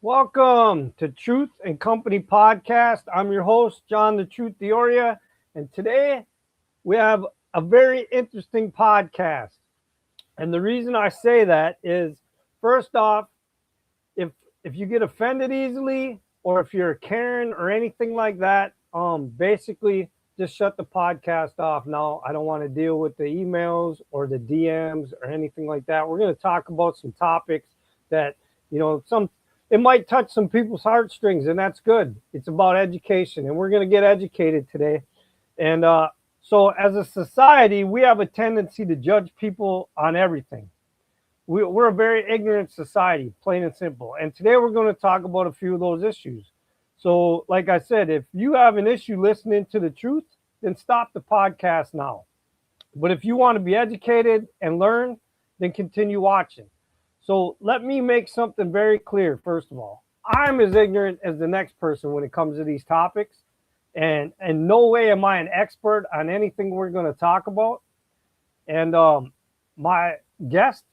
Welcome to Truth and Company Podcast. I'm your host, John the Truth Dioria, and today we have a very interesting podcast. And the reason I say that is, first off, if if you get offended easily, or if you're a Karen or anything like that, basically just shut the podcast off now. I don't want to deal with the emails or the DMs or anything like that. We're going to talk about some topics that some it might touch some people's heartstrings, and that's good. It's about education, and we're going to get educated today. And so, as a society, we have a tendency to judge people on everything. We're a very ignorant society, plain and simple. And today we're going to talk about a few of those issues. So, like I said, if you have an issue listening to the truth, then stop the podcast now. But if you want to be educated and learn, then continue watching. So let me make something very clear, first of all. I'm as ignorant as the next person when it comes to these topics. And in no way am I an expert on anything we're going to talk about. And my guest,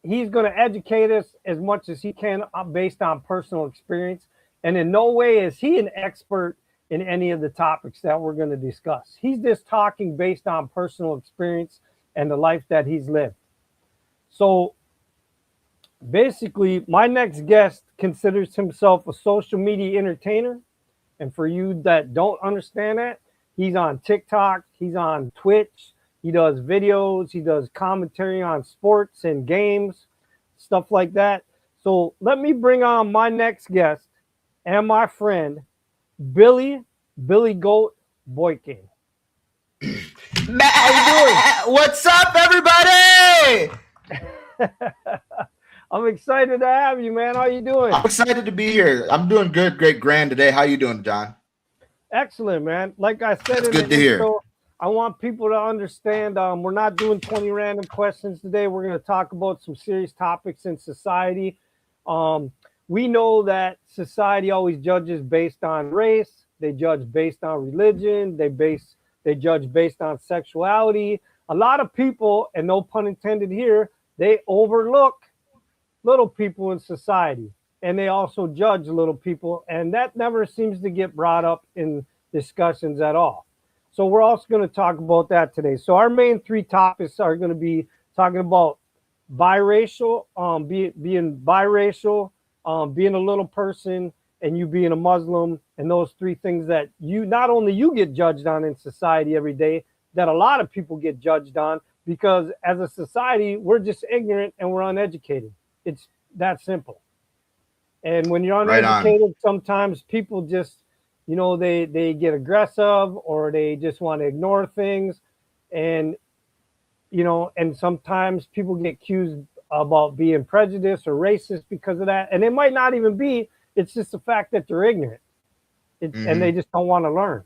he's going to educate us as much as he can based on personal experience. And in no way is he an expert in any of the topics that we're going to discuss. He's just talking based on personal experience and the life that he's lived. So basically, my next guest considers himself a social media entertainer. And for you that don't understand that, he's on TikTok, he's on Twitch, he does videos, he does commentary on sports and games, stuff like that. So let me bring on my next guest and my friend, Billy Goat Boykin. How you doing? What's up, everybody? I'm excited to have you, man. How you doing? I'm excited to be here. I'm doing good, great, grand today. How you doing, John? Excellent, man. Like I said That's in good the to intro, hear. I want people to understand we're not doing 20 random questions today. We're going to talk about some serious topics in society. We know that society always judges based on race. They judge based on religion. They judge based on sexuality. A lot of people, and no pun intended here, they overlook little people in society, and they also judge little people, and that never seems to get brought up in discussions at all. So we're also going to talk about that today. So our main three topics are going to be talking about biracial, being biracial, being a little person, and you being a Muslim, and those three things that you not only you get judged on in society every day, that a lot of people get judged on, because as a society we're just ignorant and we're uneducated. It's that simple. And when you're Right on. uneducated, sometimes people just, they get aggressive, or they just want to ignore things. And, and sometimes people get accused about being prejudiced or racist because of that. And it might not even be, it's just the fact that they're ignorant. And they just don't want to learn.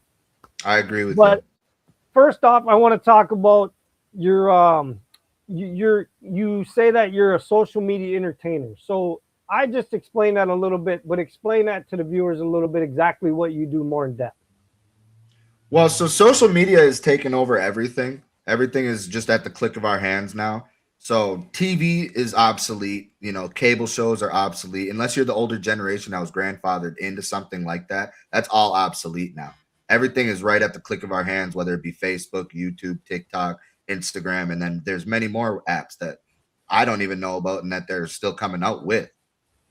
I agree with But you. first off, I want to talk about your you say that you're a social media entertainer. So I just explained that a little bit, but explain that to the viewers a little bit, exactly what you do more in depth. Well, so social media is taking over everything. Everything is just at the click of our hands now. So TV is obsolete. Cable shows are obsolete. Unless you're the older generation that was grandfathered into something like that, that's all obsolete now. Everything is right at the click of our hands, whether it be Facebook, YouTube, TikTok, Instagram, and then there's many more apps that I don't even know about and that they're still coming out with.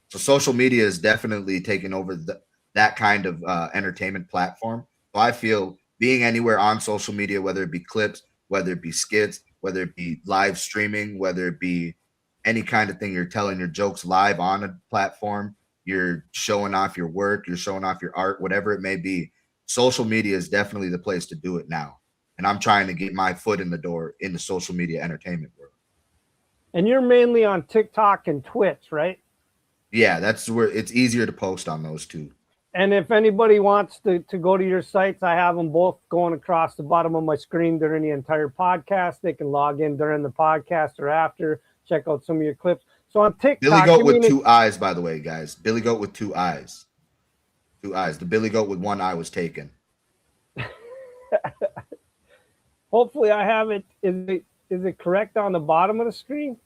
So social media is definitely taking over that kind of entertainment platform. So I feel being anywhere on social media, whether it be clips, whether it be skits, whether it be live streaming, whether it be any kind of thing, you're telling your jokes live on a platform, you're showing off your work, you're showing off your art, whatever it may be. Social media is definitely the place to do it now. And I'm trying to get my foot in the door in the social media entertainment world. And you're mainly on TikTok and Twitch, right? Yeah, that's where it's easier to post on those two. And if anybody wants to go to your sites, I have them both going across the bottom of my screen during the entire podcast. They can log in during the podcast or after, check out some of your clips. So on Billy TikTok, Goat with two eyes, by the way, guys. Billy Goat with two eyes. Two eyes. The Billy Goat with one eye was taken. hopefully I have it. Is it correct on the bottom of the screen?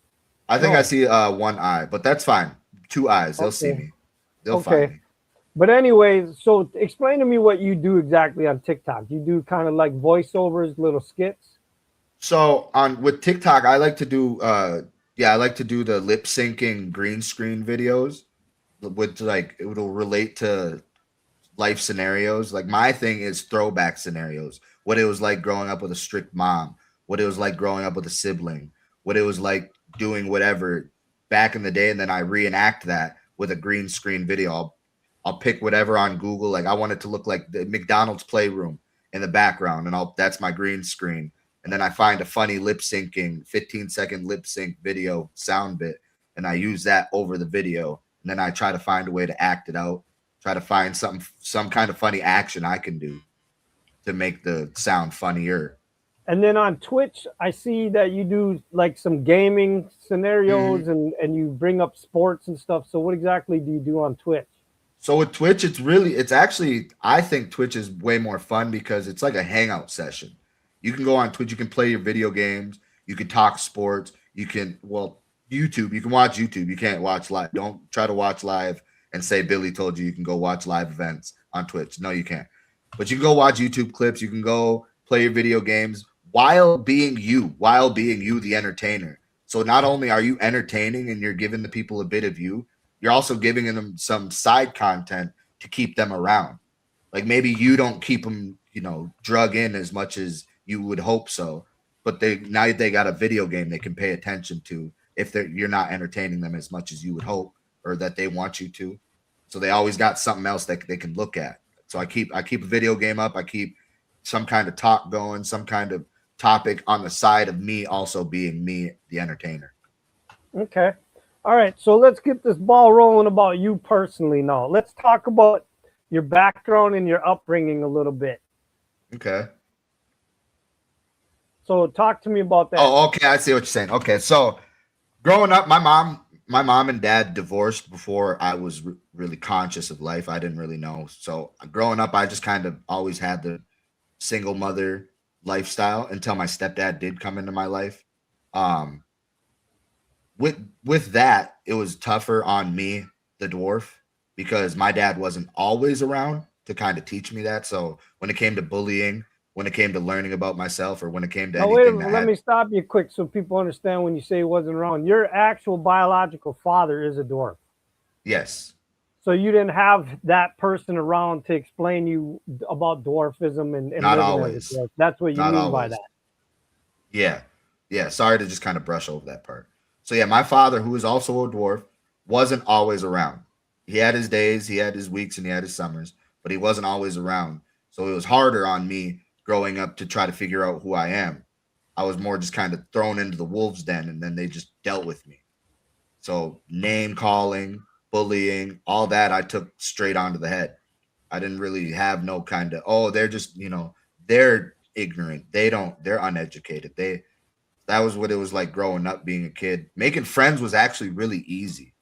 I think No. I see one eye, but that's fine. Two eyes. They'll see Okay. me. They'll find Okay. me. But anyways, so explain to me what you do exactly on TikTok. You do kind of like voiceovers, little skits. So on with TikTok, I like to do I like to do the lip syncing green screen videos with like it will relate to life scenarios. Like my thing is throwback scenarios. What it was like growing up with a strict mom, what it was like growing up with a sibling, what it was like doing whatever back in the day, and then I reenact that with a green screen video. I'll pick whatever on Google. Like I want it to look like the McDonald's playroom in the background, and I'll that's my green screen. And then I find a funny lip syncing 15-second lip sync video sound bit, and I use that over the video. And then I try to find a way to act it out, try to find some kind of funny action I can do to make the sound funnier. And then on Twitch, I see that you do like some gaming Mhm. scenarios and you bring up sports and stuff. So what exactly do you do on Twitch? So with Twitch, it's actually I think Twitch is way more fun because it's like a hangout session. You can go on Twitch, you can play your video games, you can talk sports, you can YouTube, you can watch YouTube. You can't watch live. Don't try to watch live and say Billy told you you can go watch live events on Twitch. No, you can't. But you can go watch YouTube clips, you can go play your video games while being you the entertainer. So not only are you entertaining and you're giving the people a bit of you, you're also giving them some side content to keep them around. Like maybe you don't keep them, drug in as much as you would hope so, but they got a video game they can pay attention to if you're not entertaining them as much as you would hope or that they want you to. So they always got something else that they can look at. So I keep a video game up, I keep some kind of talk going, some kind of topic on the side of me also being me the entertainer. Okay. All right. So let's get this ball rolling about you personally now. Let's talk about your background and your upbringing a little bit. Okay. So talk to me about that. Oh, okay. I see what you're saying. Okay, so growing up, my mom and dad divorced before I was really conscious of life. I didn't really know. So growing up, I just kind of always had the single mother lifestyle until my stepdad did come into my life. Um, with that, it was tougher on me, the dwarf, because my dad wasn't always around to kind of teach me that. So when it came to bullying, when it came to learning about myself, or when it came to Now, wait a anything that minute. Let had me stop you quick so people understand when you say he wasn't around. Your actual biological father is a dwarf. yes, So you didn't have that person around to explain you about dwarfism and not living as a always, dwarf. That's what you not mean by always. that. Yeah. Yeah. Sorry to just kind of brush over that part. So yeah, my father, who is also a dwarf, wasn't always around. He had his days, he had his weeks, and he had his summers, but he wasn't always around. So it was harder on me growing up to try to figure out who I am. I was more just kind of thrown into the wolves' den, and then they just dealt with me. So name calling, bullying, all that I took straight onto the head. I didn't really have no kind of, oh, they're just, they're ignorant. They're uneducated. That was what it was like growing up being a kid. Making friends was actually really easy.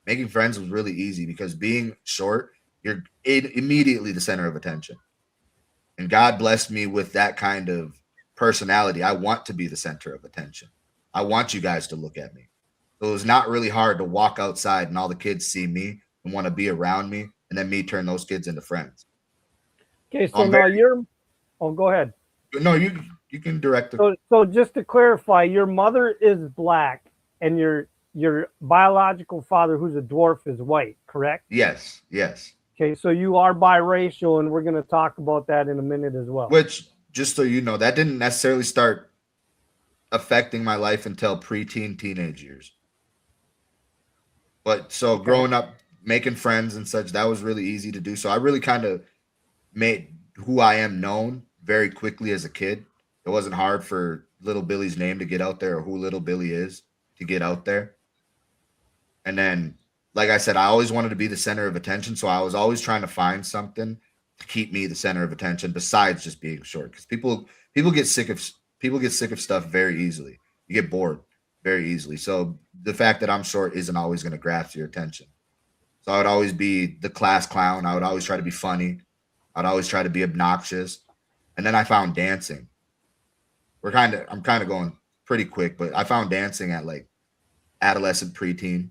Making friends was really easy because being short, you're immediately the center of attention. And God blessed me with that kind of personality. I want to be the center of attention. I want you guys to look at me. So it was not really hard to walk outside and all the kids see me and want to be around me, and then me turn those kids into friends. Okay, So so I'm now very you're. Oh, go ahead. no, you can direct the So just to clarify, your mother is black, and your biological father, who's a dwarf, is white. Correct? yes, yes. Okay, so you are biracial, and we're going to talk about that in a minute as well. Which, just so you know, that didn't necessarily start affecting my life until preteen, teenage years. But so Okay. growing up, making friends and such, that was really easy to do. So I really kind of made who I am known very quickly as a kid. It wasn't hard for little Billy's name to get out there or who little Billy is to get out there. And then, like I said, I always wanted to be the center of attention. So I was always trying to find something to keep me the center of attention besides just being short. Because people get sick of stuff very easily. You get bored very easily. So the fact that I'm short isn't always going to grasp your attention. So I would always be the class clown. I would always try to be funny. I'd always try to be obnoxious. And then I found dancing. I'm kind of going pretty quick, but I found dancing at like adolescent preteen.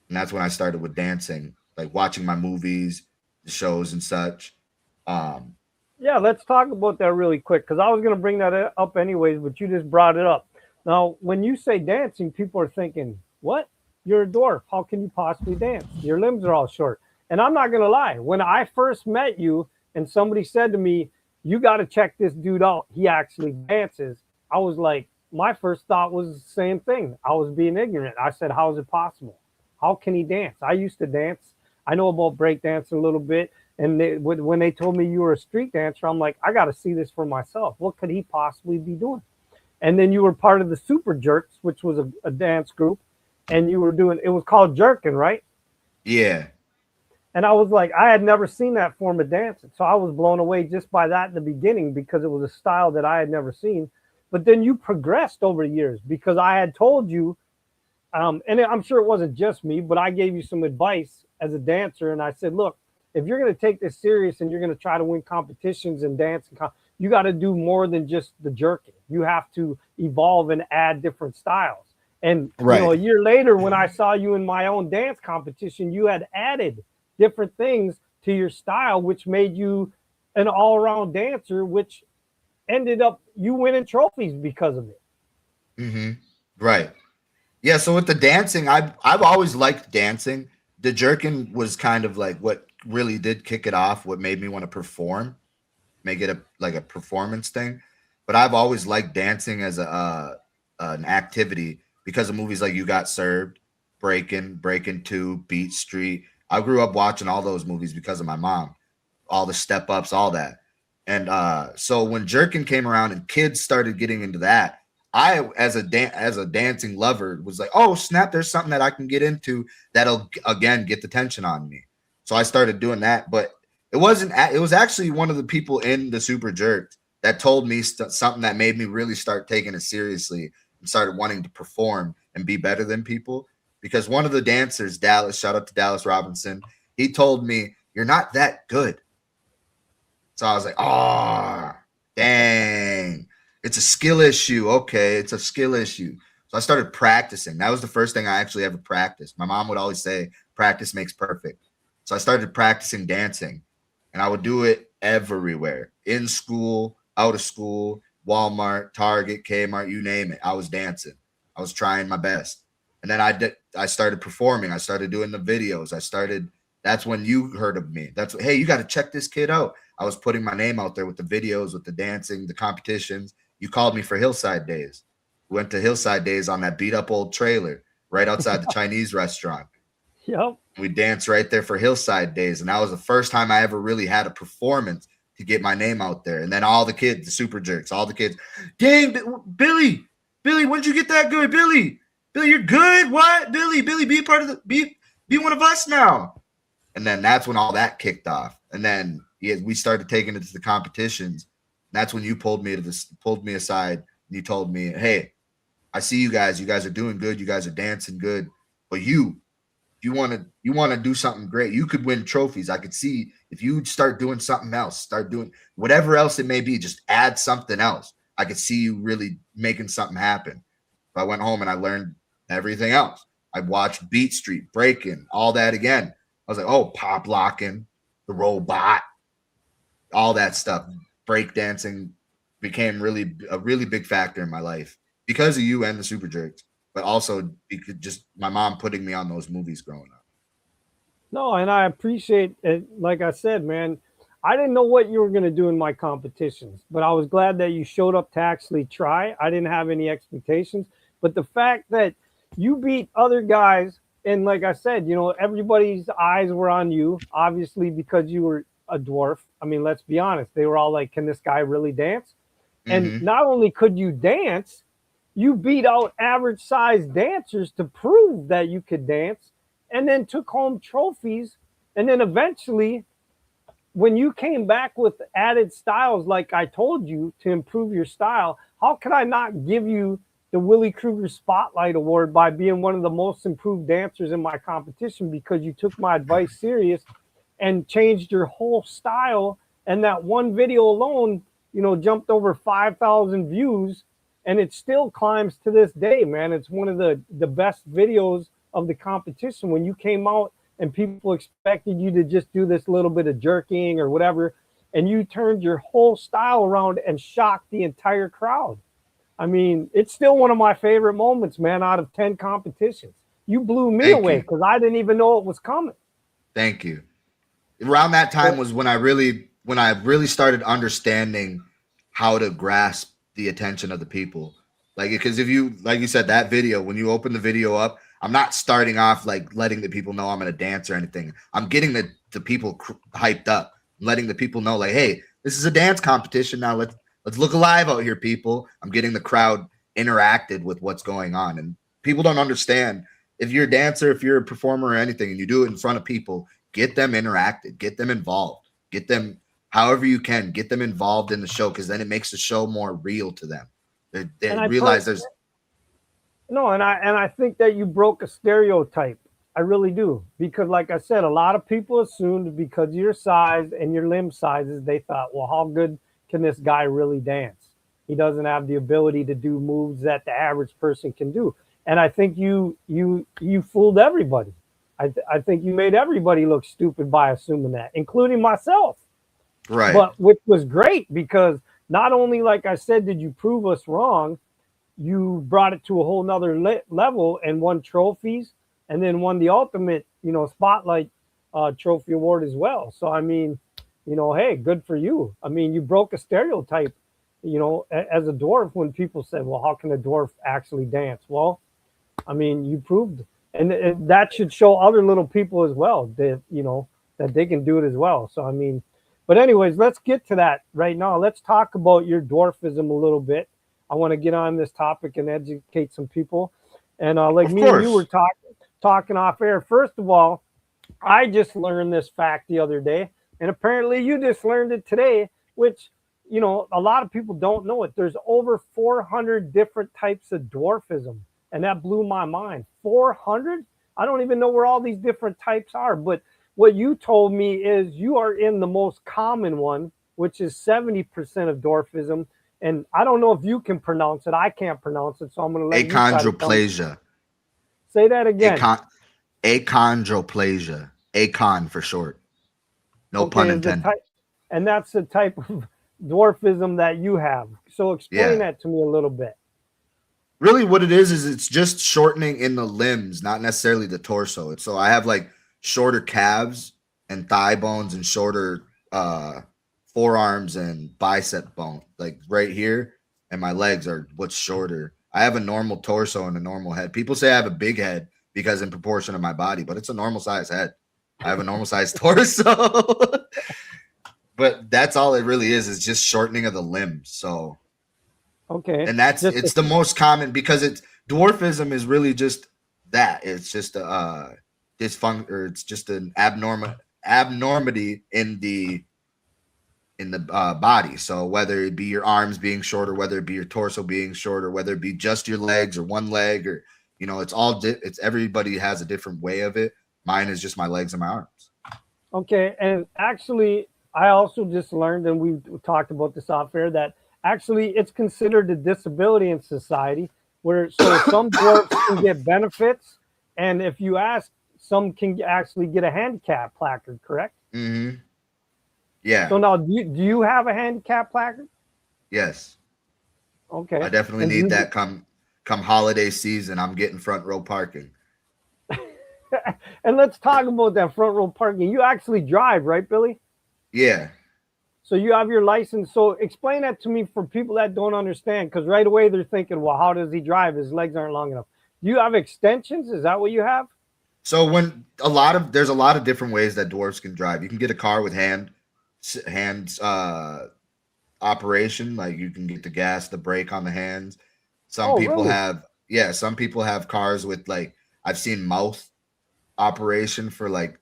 And that's when I started with dancing. like watching my movies, the shows and such. Um, Yeah, let's talk about that really quick because I was going to bring that up anyways, but you just brought it up. Now, when you say dancing, people are thinking, what? You're a dwarf. How can you possibly dance? Your limbs are all short. And I'm not going to lie. When I first met you and somebody said to me, you got to check this dude out, he actually dances, I was like, my first thought was the same thing. I was being ignorant. I said, how is it possible? How can he dance? I used to dance. I know about breakdancing a little bit. And when they told me you were a street dancer, I'm like, I got to see this for myself. What could he possibly be doing? And then you were part of the Super Jerks, which was a dance group, and you were doing, it was called jerking, right? yeah, And I was like, I had never seen that form of dancing. So I was blown away just by that in the beginning because it was a style that I had never seen. But then you progressed over years because I had told you, and I'm sure it wasn't just me, but I gave you some advice as a dancer. And I said, look, if you're going to take this serious and you're going to try to win competitions and dance, you got to do more than just the jerking. You have to evolve and add different styles. And right. a year later, when I saw you in my own dance competition, you had added different things to your style, which made you an all-around dancer, which ended up you winning trophies because of it. Mm-hmm. Right. Yeah. So with the dancing, I've always liked dancing. The jerking was kind of like what really did kick it off. What made me want to perform, make it a performance thing. But I've always liked dancing as a an activity because of movies like You Got Served, Breaking Two, Beat Street. I grew up watching all those movies because of my mom, all the step ups, all that. And so when jerking came around and kids started getting into that, I as a dancing lover was like, oh snap, there's something that I can get into that'll again get the tension on me. So I started doing that, but it wasn't. It was actually one of the people in the Super Jerks that told me something that made me really start taking it seriously and started wanting to perform and be better than people. Because one of the dancers, Dallas, shout out to Dallas Robinson, he told me, "You're not that good." So I was like, "Oh, dang, it's a skill issue." Okay, it's a skill issue. So I started practicing. That was the first thing I actually ever practiced. My mom would always say, "Practice makes perfect." So I started practicing dancing, and I would do it everywhere, in school, out of school, Walmart, Target, Kmart, you name it. I was dancing. I was trying my best. And then I started performing. I started doing the videos. That's when you heard of me. Hey, you got to check this kid out. I was putting my name out there with the videos, with the dancing, the competitions. You called me for Hillside Days. We went to Hillside Days on that beat up old trailer right outside the Chinese restaurant. Yep. We danced right there for Hillside Days. And that was the first time I ever really had a performance to get my name out there. And then all the kids, the Super Jerks, all the kids, dang, Billy, when'd you get that good? Billy, you're good. What? Billy, be part of be one of us now. And then that's when all that kicked off. And then we started taking it to the competitions. That's when you pulled me aside and you told me, hey, I see you guys. You guys are doing good. You guys are dancing good. But you want to do something great. You could win trophies. I could see if you start doing something else, start doing whatever else it may be, just add something else. I could see you really making something happen. So I went home and I learned everything else. I watched Beat Street, Breaking, all that again. I was like, oh, pop locking, the robot, all that stuff. Breakdancing became a really big factor in my life because of you and the Super Jerks, but also because just my mom putting me on those movies growing up. No, and I appreciate it. Like I said, man, I didn't know what you were going to do in my competitions, but I was glad that you showed up to actually try. I didn't have any expectations, but the fact that you beat other guys, and like I said, everybody's eyes were on you, obviously, because you were a dwarf. I mean, let's be honest. They were all like, can this guy really dance? And Mm-hmm. not only could you dance, you beat out average sized dancers to prove that you could dance and then took home trophies. And then eventually, when you came back with added styles, like I told you to improve your style, how could I not give you the Willie Kruger Spotlight Award by being one of the most improved dancers in my competition because you took my advice serious and changed your whole style? And that one video alone, jumped over 5,000 views, and it still climbs to this day, man. It's one of the best videos of the competition. When you came out and people expected you to just do this little bit of jerking or whatever, and you turned your whole style around and shocked the entire crowd. I mean, it's still one of my favorite moments, man, out of 10 competitions. You blew me Thank away you. because I didn't even know it was coming. Thank you. Around that time So, was when I really started understanding how to grasp the attention of the people. Like, because if you, like you said, that video, when you open the video up, I'm not starting off like letting the people know I'm gonna dance or anything. I'm getting the people hyped up, letting the people know like, hey, this is a dance competition now. Let's look alive out here, people. I'm getting the crowd interacted with what's going on, and people don't understand. If you're a dancer, if you're a performer or anything, and you do it in front of people, get them interacted, get them involved, get them however you can, get them involved in the show, because then it makes the show more real to them. They and I realize there's no, and I think that you broke a stereotype. I really do because, like I said, a lot of people assumed because of your size and your limb sizes, they thought, well, how good can this guy really dance? He doesn't have the ability to do moves that the average person can do. And I think you fooled everybody. I think you made everybody look stupid by assuming that, including myself. right. But which was great because not only, like I said, did you prove us wrong, you brought it to a whole nother level and won trophies and then won the ultimate, spotlight trophy award as well. So, I mean, hey, good for you. I mean, you broke a stereotype, as a dwarf when people said, well, how can a dwarf actually dance? Well, I mean, you proved, and that should show other little people as well that, that they can do it as well. So, I mean, but anyways, let's get to that right now. Let's talk about your dwarfism a little bit. I want to get on this topic and educate some people. And like Of me and you were course. talking off air. First of all, I just learned this fact the other day, and apparently you just learned it today, which a lot of people don't know it. There's over 400 different types of dwarfism, and that blew my mind. 400? I don't even know where all these different types are, but what you told me is you are in the most common one, which is 70% of dwarfism. And I don't know if you can pronounce it. I can't pronounce it, so I'm going to let you try to tell me. Achondroplasia. Say that again. Achon- Achondroplasia. Acon for short. No Okay, pun is the intended. type, and that's the type of dwarfism that you have. So explain Yeah. that to me a little bit. Really what it is it's just shortening in the limbs, not necessarily the torso. So I have like shorter calves and thigh bones and shorter forearms and bicep bone, like right here, and my legs are what's shorter. I have a normal torso and a normal head. People say I have a big head because in proportion of my body, but it's a normal size head. I have a normal size torso. But that's all it really is just shortening of the limbs. So, Okay, and that's just it's the most common because it's dwarfism is really just that. It's just a dysfunction, or it's just an abnormity in the body. So whether it be your arms being shorter, whether it be your torso being shorter, whether it be just your legs or one leg, or it's all it's everybody has a different way of it. Mine is just my legs and my arms. okay. And actually, I also just learned, and we talked about this off air, that actually it's considered a disability in society. Where so some dwarfs can get benefits, and if you ask, some can actually get a handicap placard. Correct? Mm-hmm. Yeah. So now, do you have a handicap placard? Yes. I Okay. definitely And do need you that come holiday season. I'm getting front row parking. and let's talk about that front row parking. You actually drive, right, Billy? Yeah. So you have your license. So explain that to me for people that don't understand, because right away they're thinking, well, how does he drive? His legs aren't long enough. Do you have extensions? Is that what you have? So there's a lot of different ways that dwarfs can drive. You can get a car with hands operation, like you can get the gas, the brake on the hands. Some Oh, people really? have some people have cars with like I've seen mouth operation for like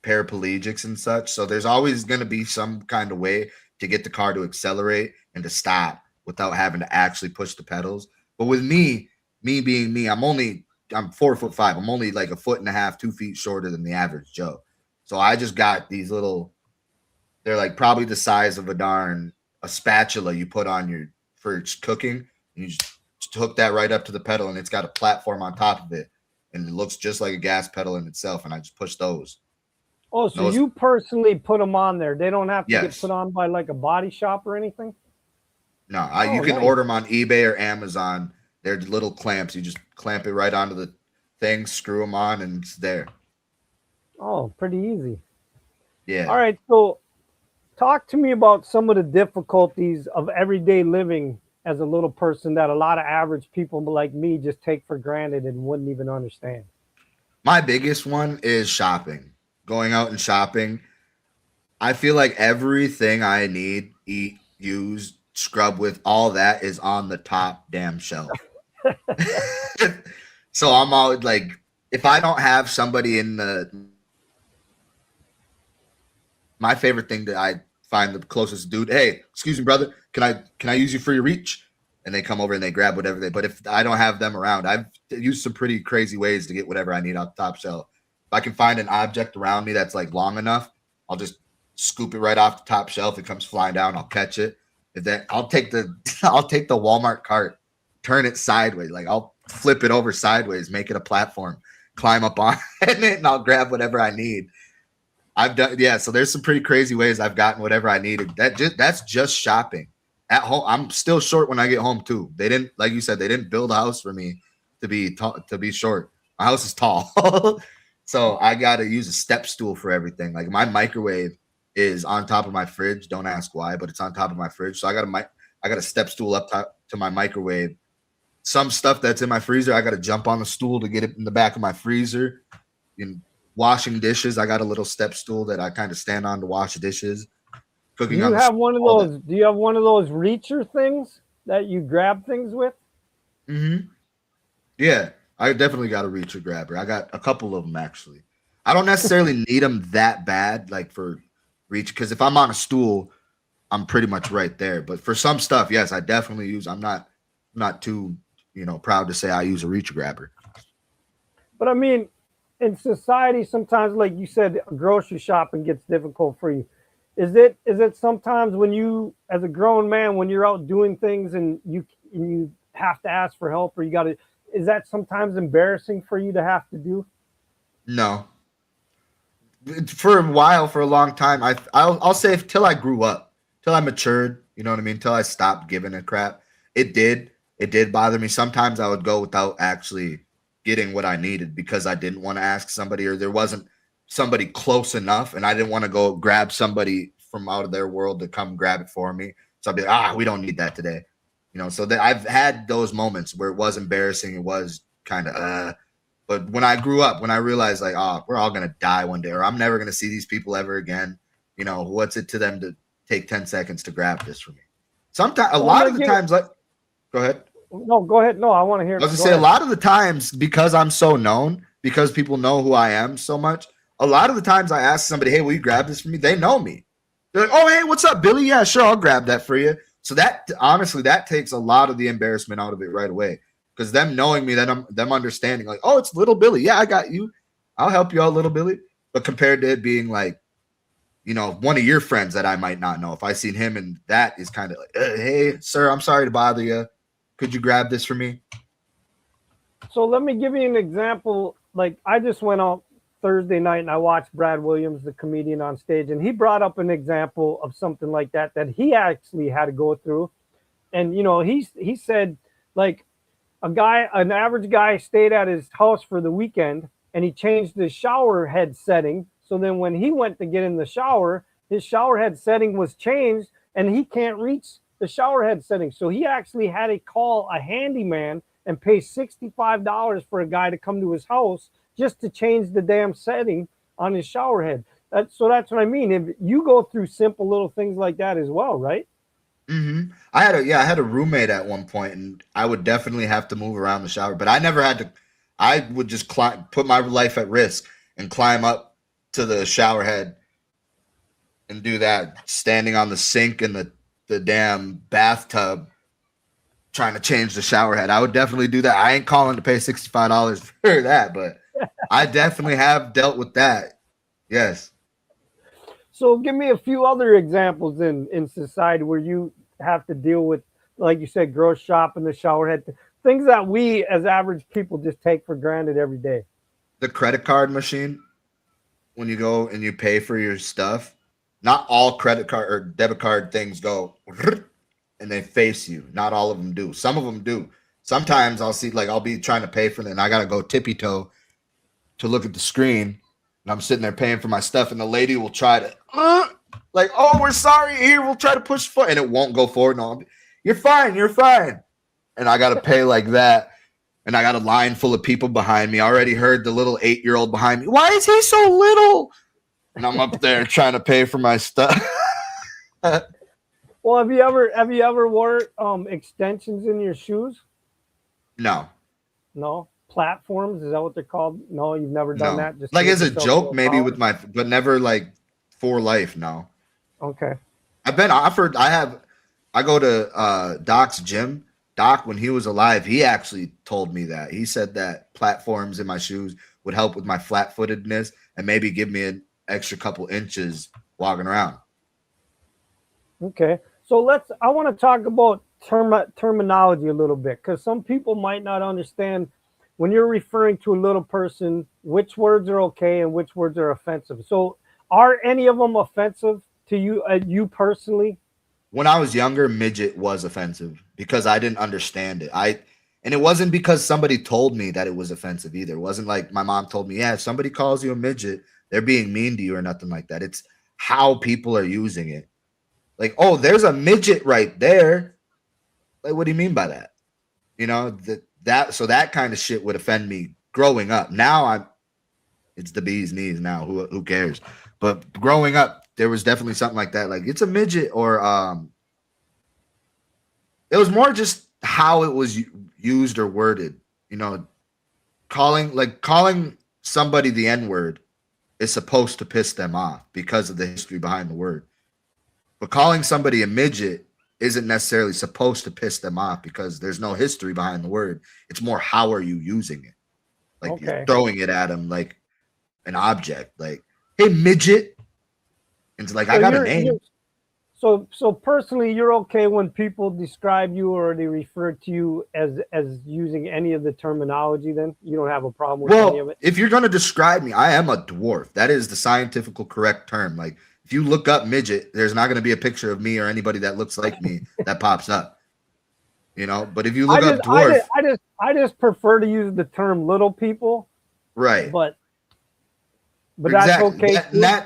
paraplegics and such. So there's always going to be some kind of way to get the car to accelerate and to stop without having to actually push the pedals. But with me being me, I'm 4'5". I'm only like a foot and a half, 2 feet shorter than the average Joe. So I just got these little, they're like probably the size of a spatula you put on your for cooking. And you just hook that right up to the pedal and it's got a platform on top of it. and it looks just like a gas pedal in itself. And I just push those. Oh, so Those, you personally put them on there. They don't have to get put yes. on by like a body shop or anything? No, you Oh, can nice. order them on eBay or Amazon. They're little clamps. You just clamp it right onto the thing, screw them on, and it's there. Oh, pretty easy. All Yeah. right, so talk to me about some of the difficulties of everyday living as a little person that a lot of average people like me just take for granted and wouldn't even understand. My biggest one is shopping. Going out and shopping. I feel like everything I need, eat, use, scrub with, all that is on the top damn shelf. So I'm always like, if I don't have somebody in the, my favorite thing that I find the closest dude, hey, excuse me, brother, can I use you for your reach? And they come over and they grab whatever they. But if I don't have them around, I've used some pretty crazy ways to get whatever I need off the top shelf. If I can find an object around me that's like long enough, I'll just scoop it right off the top shelf. It comes flying down. I'll catch it. If that, I'll take the I'll take the Walmart cart, turn it sideways. Like I'll flip it over sideways, make it a platform, climb up on it, and I'll grab whatever I need. I've done, yeah. So there's some pretty crazy ways I've gotten whatever I needed. That's just shopping. At home, I'm still short when I get home too. They didn't, like you said, they didn't build a house for me to be short. My house is tall, so I got to use a step stool for everything. Like my microwave is on top of my fridge. Don't ask why, but it's on top of my fridge. So I got a step stool up top to my microwave. Some stuff that's in my freezer, I got to jump on the stool to get it in the back of my freezer. In washing dishes, I got a little step stool that I kind of stand on to wash dishes. Do Cooking you on the have stove, one of all that. those? Do you have one of those reacher things that you grab things with? Mm-hmm. Yeah, I definitely got a reacher grabber. I got a couple of them actually. I don't necessarily need them that bad, like for reach, because if I'm on a stool, I'm pretty much right there. But for some stuff, yes, I definitely use. I'm not too proud to say I use a reacher grabber. But I mean, in society, sometimes, like you said, grocery shopping gets difficult for you. Is it sometimes when you, as a grown man, when you're out doing things and you have to ask for help or you got to, is that sometimes embarrassing for you to have to do? No, for a while, for a long time, I'll say till I grew up, till I matured. You know what I mean? Till I stopped giving a crap. It did bother me. Sometimes I would go without actually getting what I needed because I didn't want to ask somebody or there wasn't somebody close enough, and I didn't want to go grab somebody from out of their world to come grab it for me. So I'd be like, we don't need that today. So that I've had those moments where it was embarrassing. It was kind of but when I grew up, when I realized like, we're all gonna die one day, or I'm never gonna see these people ever again, what's it to them to take 10 seconds to grab this from me? Sometimes, a So I'm lot gonna of the give. times, like, go ahead. No, go ahead. No, I want to hear. I was gonna Go say a ahead. lot of the times because I'm so known, because people know who I am so much. A lot of the times I ask somebody, "Hey, will you grab this for me?" They know me. They're like, "Oh, hey, what's up, Billy? Yeah, sure, I'll grab that for you." So that honestly, that takes a lot of the embarrassment out of it right away. Because them knowing me, them understanding, like, "Oh, it's little Billy. Yeah, I got you. I'll help you out, little Billy." But compared to it being like, one of your friends that I might not know, if I seen him and that is kind of like, "Hey, sir, I'm sorry to bother you. Could you grab this for me?" So let me give you an example. Like I just went out Thursday night and I watched Brad Williams, the comedian, on stage, and he brought up an example of something like that he actually had to go through. And he said like an average guy stayed at his house for the weekend and he changed his shower head setting. So then when he went to get in the shower, his shower head setting was changed and he can't reach the shower head setting. So he actually had to call a handyman and pay $65 for a guy to come to his house just to change the damn setting on his shower head. So that's what I mean. If you go through simple little things like that as well, right? I had a roommate at one point, and I would definitely have to move around the shower, but I never had to. I would just put my life at risk, and climb up to the shower head and do that, standing on the sink in the damn bathtub, trying to change the shower head. I would definitely do that. I ain't calling to pay $65 for that, but I definitely have dealt with that. Yes. So give me a few other examples in society where you have to deal with, like you said, gross shop and the shower head. things that we as average people just take for granted every day. The credit card machine, when you go and you pay for your stuff, not all credit card or debit card things go and they face you. Not all of them do. Some of them do. Sometimes I'll see, like, I'll be trying to pay for it and I got to go tippy toe to look at the screen. And I'm sitting there paying for my stuff, and the lady will try to, like, oh, we're sorry. Here, we'll try to push forward. And it won't go forward. No, you're fine. You're fine. And I got to pay like that. And I got a line full of people behind me. I already heard the little 8-year-old behind me. Why is he so little? And I'm up there trying to pay for my stuff. Well, have you ever wore extensions in your shoes? No. No. Platforms, is that what they're called? No, you've never done No. that. Just like to as a give yourself joke, little maybe power? with my, but never like for life. No. Okay. I've been offered. I go to Doc's gym. Doc, when he was alive, he actually told me that. He said that platforms in my shoes would help with my flat-footedness and maybe give me an extra couple inches walking around. Okay. So I want to talk about terminology a little bit, because some people might not understand when you're referring to a little person, which words are okay and which words are offensive. So are any of them offensive to you, you personally? When I was younger, midget was offensive because I didn't understand it. And it wasn't because somebody told me that it was offensive either. It wasn't like my mom told me, yeah, if somebody calls you a midget, they're being mean to you or nothing like that. It's how people are using it. Like, oh, there's a midget right there. Like, what do you mean by that? You know, so that kind of shit would offend me growing up. Now it's the bee's knees now. Who cares? But growing up, there was definitely something like that. Like, it's a midget, or it was more just how it was used or worded. You know, calling somebody the N-word is supposed to piss them off because of the history behind the word. But calling somebody a midget isn't necessarily supposed to piss them off because there's no history behind the word. It's more, how are you using it? Like, Okay. you're throwing it at them like an object. Like, hey, midget. And it's like, So I got a name. So personally, you're okay when people describe you or they refer to you as using any of the terminology. Then you don't have a problem with any of Well, it. if you're going to describe me, I am a dwarf. That is the scientific correct term. Like, if you look up midget, there's not going to be a picture of me or anybody that looks like me that pops up. You know, but if you look up dwarf, I just prefer to use the term little people, right? but Exactly. that's okay.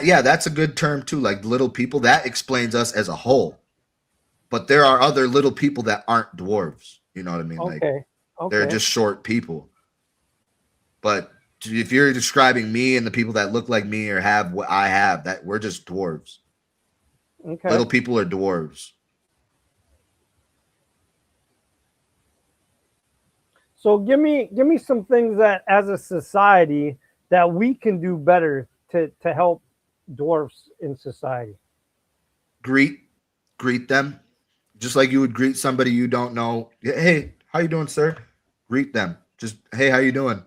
Yeah, that's a good term too. Like, little people, that explains us as a whole. But there are other little people that aren't dwarves. You know what I mean? Like, Okay. they're Okay. just short people. But if you're describing me and the people that look like me or have what I have, that we're just dwarves. Okay. Little people are dwarves. So give me some things that as a society that we can do better to help dwarfs in society. Greet them, just like you would greet somebody you don't know. Hey, how you doing, sir? Greet them. Just, hey, how you doing?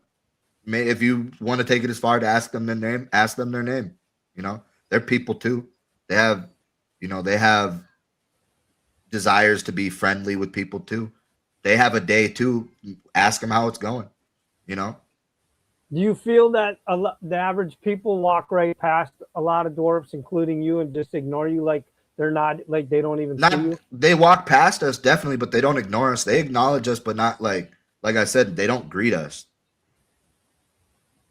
If you want to take it as far to ask them their name, ask them their name. You know, they're people too. They have, they have desires to be friendly with people too. They have a day too. Ask them how it's going. You know. Do you feel that the average people walk right past a lot of dwarfs, including you, and just ignore you, like they're not, like they don't even see you? They walk past us definitely, but they don't ignore us. They acknowledge us, but not like I said, they don't greet us.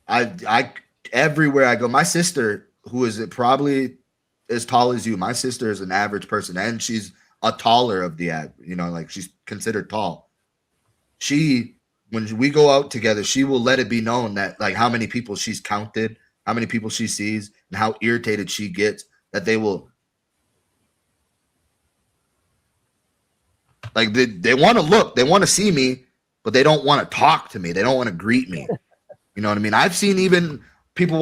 I everywhere I go, my sister, who is probably as tall as you, my sister is an average person, and she's a taller of the like, she's considered tall. When we go out together, she will let it be known that, like, how many people she's counted, how many people she sees, and how irritated she gets that they will, like, they want to look, they want to see me, but they don't want to talk to me. They don't want to greet me. You know what I mean? I've seen even people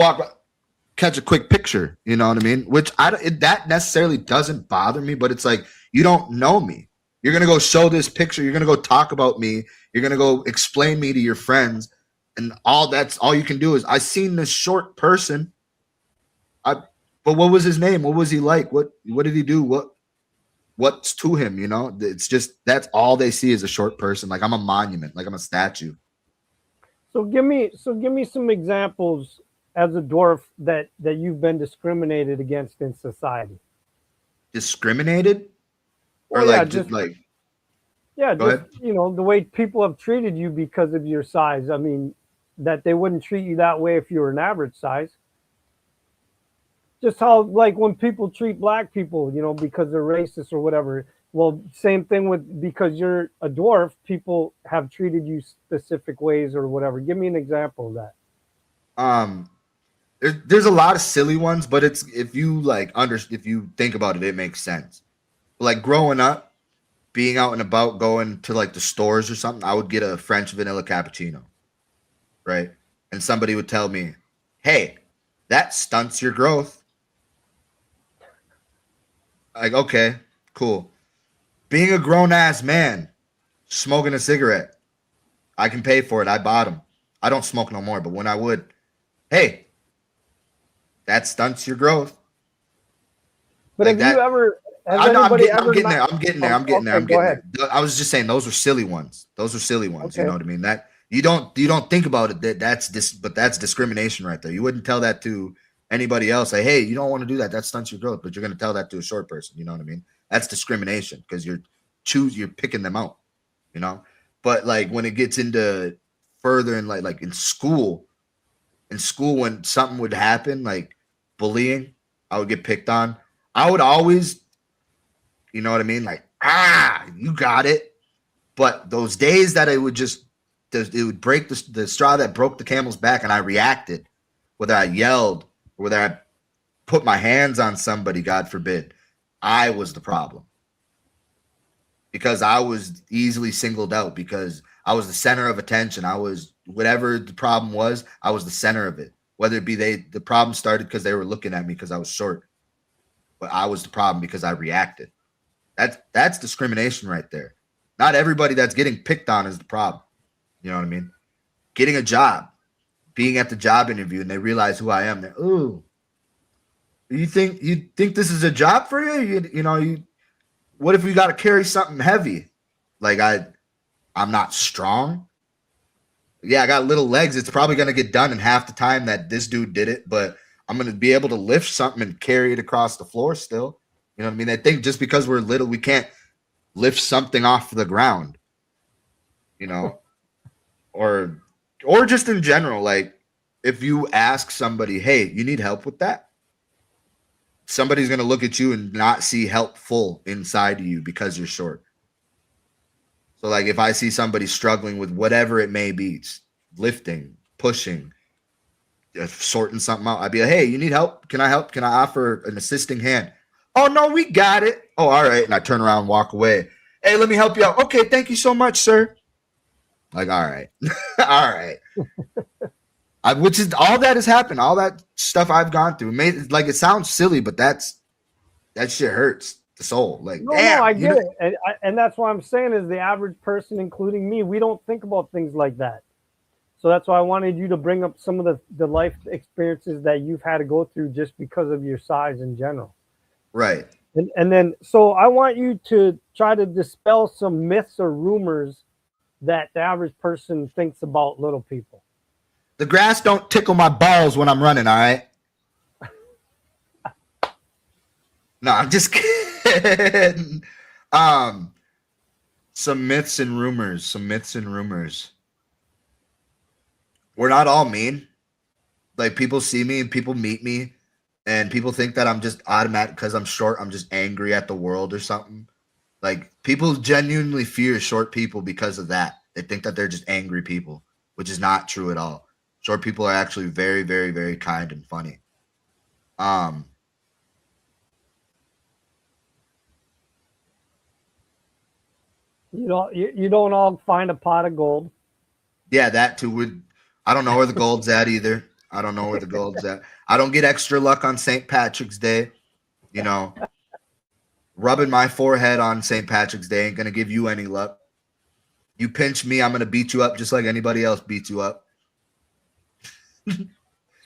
catch a quick picture, you know what I mean? Which that necessarily doesn't bother me, but it's like, you don't know me. You're going to go show this picture. You're going to go talk about me. You're going to go explain me to your friends. And that's all you can do is, I seen this short person. But what was his name? What was he like? What did he do? What? what's to him, you know? It's just that's all they see is a short person. Like I'm a monument, like I'm a statue. So give me some examples as a dwarf that you've been discriminated against in society. Discriminated or Well, yeah, like just just like yeah, go just ahead. the way people have treated you because of your size. I mean, that they wouldn't treat you that way if you were an average size. Just how like when people treat black people, because they're racist or whatever. Well, same thing with because you're a dwarf, people have treated you specific ways or whatever. Give me an example of that. Um there's a lot of silly ones, but it's if you like if you think about it, it makes sense. Like growing up, being out and about, going to like the stores or something, I would get a French vanilla cappuccino, right? And somebody would tell me, "Hey, that stunts your growth." Like, okay, cool. Being a grown ass man, smoking a cigarette, I can pay for it. I bought them. I don't smoke no more, but when I would, hey, that stunts your growth. But Like have you that. ever has I'm anybody getting, I'm ever getting not there. I'm getting there. oh, I'm getting there. okay, I'm go getting ahead. there. I was just saying those were silly ones. Those are silly ones. You know Okay. what I mean? That you don't think about it. That's this, but that's discrimination right there. You wouldn't tell that to anybody else. Like, hey, you don't want to do that. That stunts your growth. But you're going to tell that to a short person. You know what I mean? That's discrimination because you're picking them out. You know. But like when it gets into further in like in school when something would happen like bullying, I would get picked on. I would always, you know what I mean? Like, you got it. But those days that it would break the straw that broke the camel's back, and I reacted, whether I yelled or whether I put my hands on somebody, God forbid, I was the problem because I was easily singled out because I was the center of attention. I was whatever the problem was, I was the center of it. Whether it be the problem started because they were looking at me because I was short, but I was the problem because I reacted. That's discrimination right there. Not everybody that's getting picked on is the problem. You know what I mean? Getting a job, being at the job interview, and they realize who I am. They're, ooh, you think this is a job for you? You what if we got to carry something heavy? Like I'm not strong. Yeah, I got little legs. It's probably gonna get done in half the time that this dude did it, but I'm gonna be able to lift something and carry it across the floor still. You know what I mean? They think just because we're little, we can't lift something off the ground, you know, or just in general, like if you ask somebody, hey, you need help with that, somebody's gonna look at you and not see helpful inside of you because you're short. So like if I see somebody struggling with whatever it may be, lifting, pushing, sorting something out, I'd be like, hey, you need help? Can I help? Can I offer an assisting hand? Oh no, we got it. Oh, all right. And I turn around and walk away. Hey, let me help you out. Okay, thank you so much, sir. Like, all right. All right. Which is all that has happened, all that stuff I've gone through. Like it sounds silly, but that shit hurts the soul. Like, No, damn, I get it, and that's why I'm saying is the average person, including me, we don't think about things like that. So that's why I wanted you to bring up some of the life experiences that you've had to go through just because of your size in general. right. And then, so I want you to try to dispel some myths or rumors that the average person thinks about little people. The grass don't tickle my balls when I'm running, all right? No, I'm just kidding. Um, some myths and rumors. Some myths and rumors. We're not all mean. Like people see me and people meet me and people think that I'm just automatic because I'm short. I'm just angry at the world or something. Like people genuinely fear short people because of that. They think that they're just angry people, which is not true at all. Short people are actually very, very, very kind and funny. Um, You don't all find a pot of gold. yeah, that too would. I don't know where the gold's at either. I don't know where the gold's at. I don't get extra luck on St. Patrick's Day. You know, rubbing my forehead on St. Patrick's Day ain't gonna give you any luck. You pinch me, I'm gonna beat you up just like anybody else beats you up.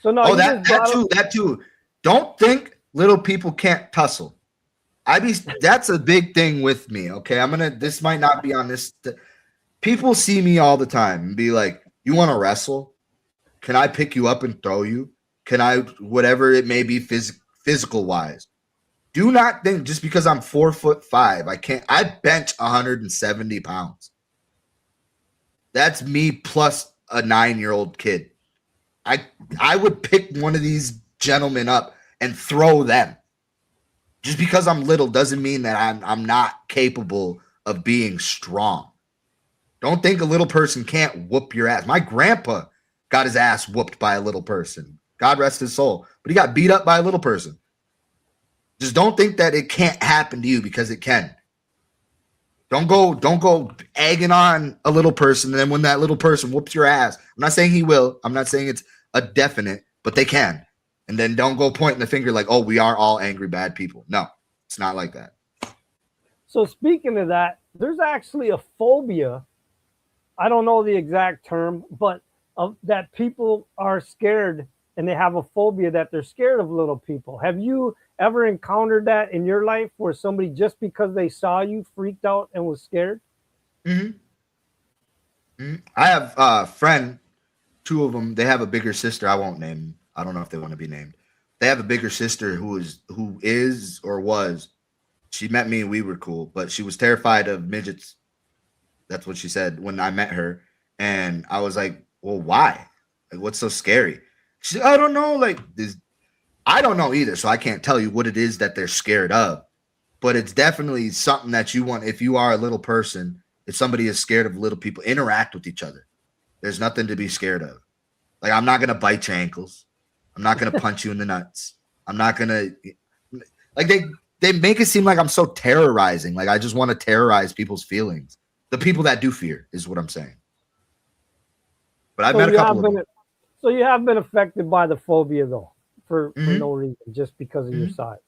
So no, Oh, you just brought up. that too. Don't think little people can't tussle. That's a big thing with me. Okay, this might not be on this. People see me all the time and be like, "You want to wrestle? Can I pick you up and throw you? Can I, whatever it may be, physical wise? Do not think just because I'm 4'5", I bench 170 pounds. That's me plus a 9-year-old kid. I would pick one of these gentlemen up and throw them. Just because I'm little doesn't mean that I'm not capable of being strong. Don't think a little person can't whoop your ass. My grandpa got his ass whooped by a little person. God rest his soul. But he got beat up by a little person. Just don't think that it can't happen to you, because it can. Don't go egging on a little person, and then when that little person whoops your ass, I'm not saying he will. I'm not saying it's a definite, but they can. And then don't go pointing the finger like, oh, we are all angry, bad people. No, it's not like that. So speaking of that, there's actually a phobia. I don't know the exact term, but that people are scared, and they have a phobia that they're scared of little people. Have you ever encountered that in your life, where somebody, just because they saw you, freaked out and was scared? Mm-hmm. Mm-hmm. I have a friend, 2 of them. They have a bigger sister. I won't name them. I don't know if they want to be named. They have a bigger sister who is or was. She met me and we were cool, but she was terrified of midgets. That's what she said when I met her. And I was like, well, why? Like, what's so scary? She said, I don't know. Like, I don't know either. So I can't tell you what it is that they're scared of. But it's definitely something that you want. If you are a little person, if somebody is scared of little people, interact with each other. There's nothing to be scared of. Like, I'm not going to bite your ankles. I'm not going to punch you in the nuts. I'm not going to, like, they make it seem like I'm so terrorizing. Like, I just want to terrorize people's feelings. The people that do fear is what I'm saying. But I've met a couple of them. So you have been affected by the phobia, though, for no reason, just because of your size.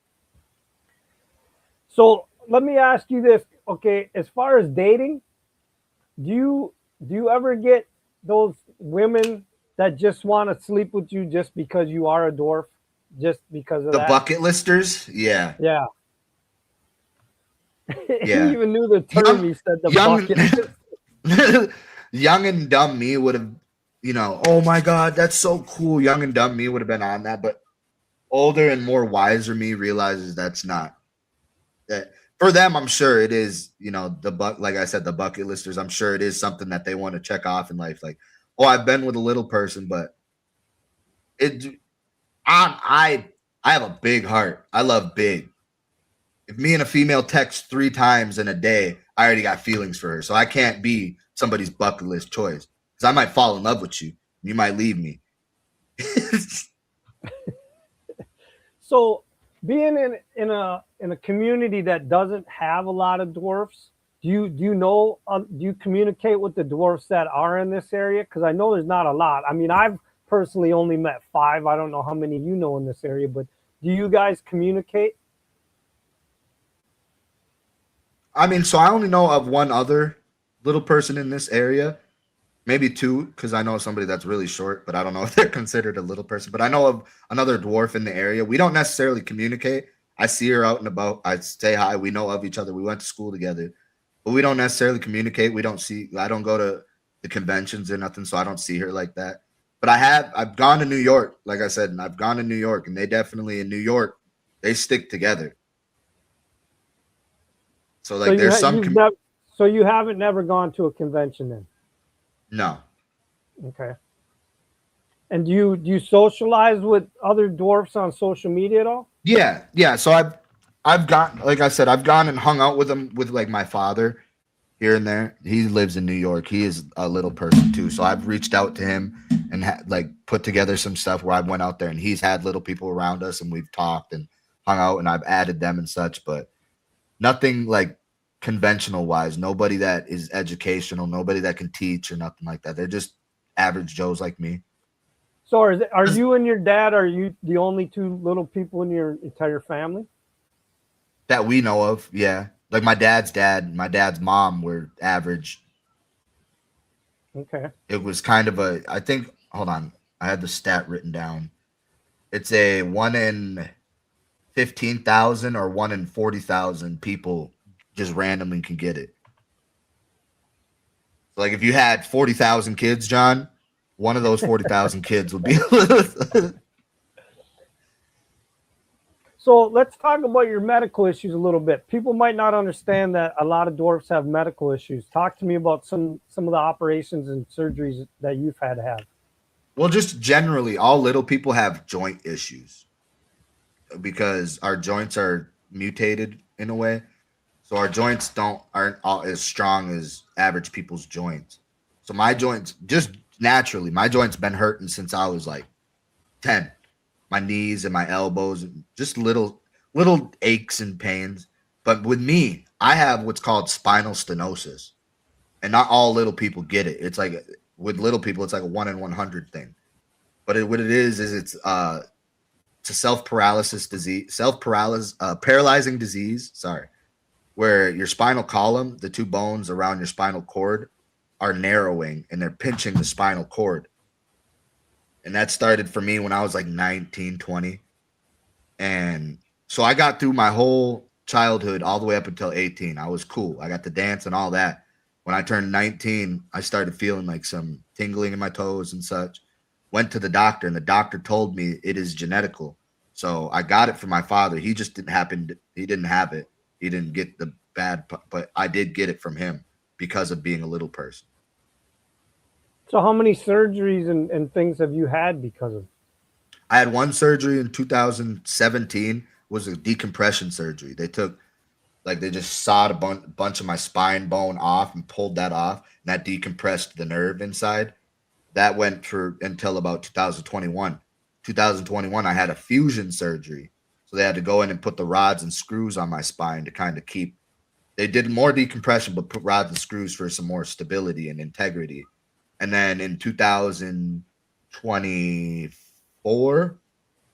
So let me ask you this. Okay, as far as dating, do you ever get those women that just want to sleep with you just because you are a dwarf, just because of the that? bucket listers? Yeah. Yeah. Yeah. He even knew the term. He said the bucket. Young and dumb me would have, oh my God, that's so cool. Young and dumb me would have been on that. But older and more wiser me realizes that's not that. For them, I'm sure it is, like I said, the bucket listers. I'm sure it is something that they want to check off in life. Like, oh, I've been with a little person, but I have a big heart. I love big. If me and a female text 3 times in a day, I already got feelings for her. So I can't be somebody's bucket list choice, because I might fall in love with you. You might leave me. So being in a community that doesn't have a lot of dwarfs, do you communicate with the dwarfs that are in this area? Because I know there's not a lot. I mean, I've personally only met 5. I don't know how many you know in this area, but do you guys communicate? I mean, so I only know of one other little person in this area, maybe 2, because I know somebody that's really short, but I don't know if they're considered a little person. But I know of another dwarf in the area. We don't necessarily communicate. I see her out and about. I say hi. We know of each other. We went to school together, but we don't necessarily communicate. I don't go to the conventions or nothing, so I don't see her like that. But I've gone to New York, like I said, and I've gone to New York, and they definitely in New York, they stick together. So like, there's some. So you haven't never gone to a convention then? No. Okay. And do you socialize with other dwarfs on social media at all? Yeah. So I've gone, like I said, I've gone and hung out with them, with like my father here and there. He lives in New York. He is a little person too. So I've reached out to him and like put together some stuff where I went out there, and he's had little people around us, and we've talked and hung out, and I've added them and such, but nothing like conventional wise. Nobody that is educational, nobody that can teach or nothing like that. They're just average Joes like me. So are you and your dad, are you the only 2 little people in your entire family? That we know of, yeah. Like my dad's dad, my dad's mom were average. Okay. It was kind of I think, hold on, I had the stat written down. It's a 1 in 15,000 or 1 in 40,000 people just randomly can get it. So like if you had 40,000 kids, John, one of those 40,000 kids would be. So let's talk about your medical issues a little bit. People might not understand that a lot of dwarfs have medical issues. Talk to me about some of the operations and surgeries that you've had to have. Well, just generally, all little people have joint issues because our joints are mutated in a way. So our joints aren't all as strong as average people's joints. So my joints, just naturally, my joints been hurting since I was like 10. My knees and my elbows, and just little aches and pains. But with me, I have what's called spinal stenosis, and not all little people get it. It's like with little people, it's like a 1 in 100 thing. But what it is it's a paralyzing disease. Sorry, where your spinal column, the two bones around your spinal cord, are narrowing and they're pinching the spinal cord. And that started for me when I was like 19, 20. And so I got through my whole childhood all the way up until 18. I was cool. I got to dance and all that. When I turned 19, I started feeling like some tingling in my toes and such. Went to the doctor, and the doctor told me it is genetical. So I got it from my father. He just he didn't have it. He didn't get the but I did get it from him because of being a little person. So how many surgeries and things have you had because of? I had one surgery in 2017, was a decompression surgery. They just sawed a bunch of my spine bone off and pulled that off, and that decompressed the nerve inside. That went for until about 2021. 2021, I had a fusion surgery. So they had to go in and put the rods and screws on my spine to kind of keep. They did more decompression, but put rods and screws for some more stability and integrity. And then in 2024,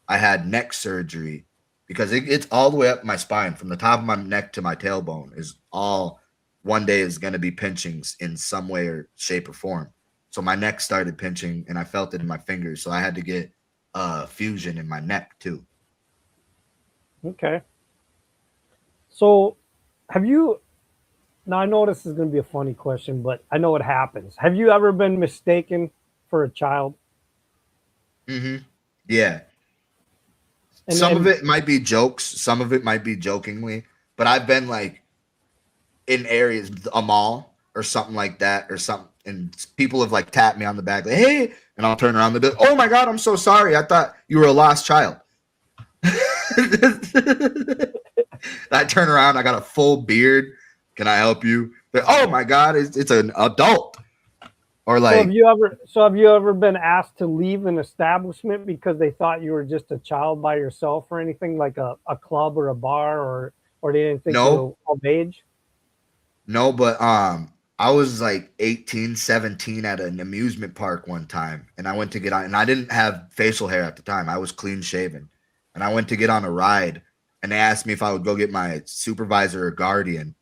I had neck surgery because it's all the way up my spine from the top of my neck to my tailbone is all one day is going to be pinching in some way or shape or form. So my neck started pinching and I felt it in my fingers. So I had to get fusion in my neck too. Okay. So have you now I know this is going to be a funny question, but I know it happens. Have you ever been mistaken for a child? Mm-hmm. Yeah. And Some of then it might be jokes. Some of it might be jokingly. But I've been like in areas, a mall or something like that, or something, and people have like tapped me on the back, like, "Hey," and I'll turn around and be like, "Oh my god, I'm so sorry. I thought you were a lost child." I turn around, I got a full beard. Can I help you? They're, oh my god, it's an adult. Or like, have you ever been asked to leave an establishment because they thought you were just a child by yourself or anything like a club or a bar or they didn't think you no, were of age? no, but I was like 18, 17 at an amusement park one time, and I went to get on, and I didn't have facial hair at the time. I was clean shaven, and I went to get on a ride, and they asked me if I would go get my supervisor or guardian.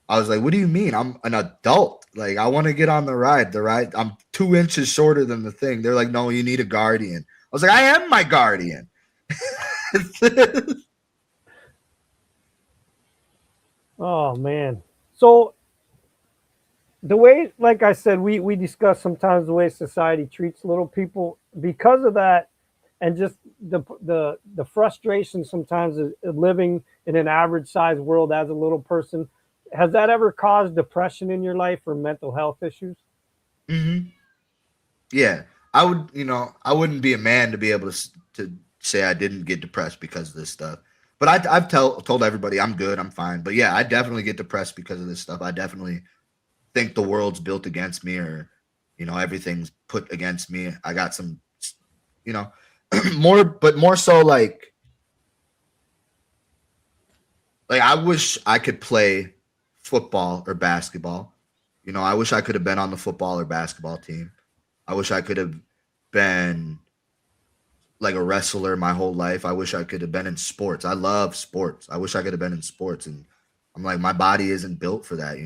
I was like, "What do you mean? I'm an adult. Like, I want to get on the ride. The ride. I'm 2 inches shorter than the thing." They're like, "No, you need a guardian." I was like, "I am my guardian." Oh man. So the way, like I said, we discuss sometimes the way society treats little people because of that, and just the frustration sometimes of living in an average sized world as a little person. Has that ever caused depression in your life or mental health issues? hmm Yeah, I would. I wouldn't be a man to be able to say I didn't get depressed because of this stuff. But I've told everybody I'm good, I'm fine. But yeah, I definitely get depressed because of this stuff. I definitely think the world's built against me, or everything's put against me. I got some, you know, more so like I wish I could play football or basketball. I wish I could have been on the football or basketball team. I wish I could have been like a wrestler my whole life. I wish I could have been in sports. I love sports. I wish I could have been in sports. And I'm like, my body isn't built for that.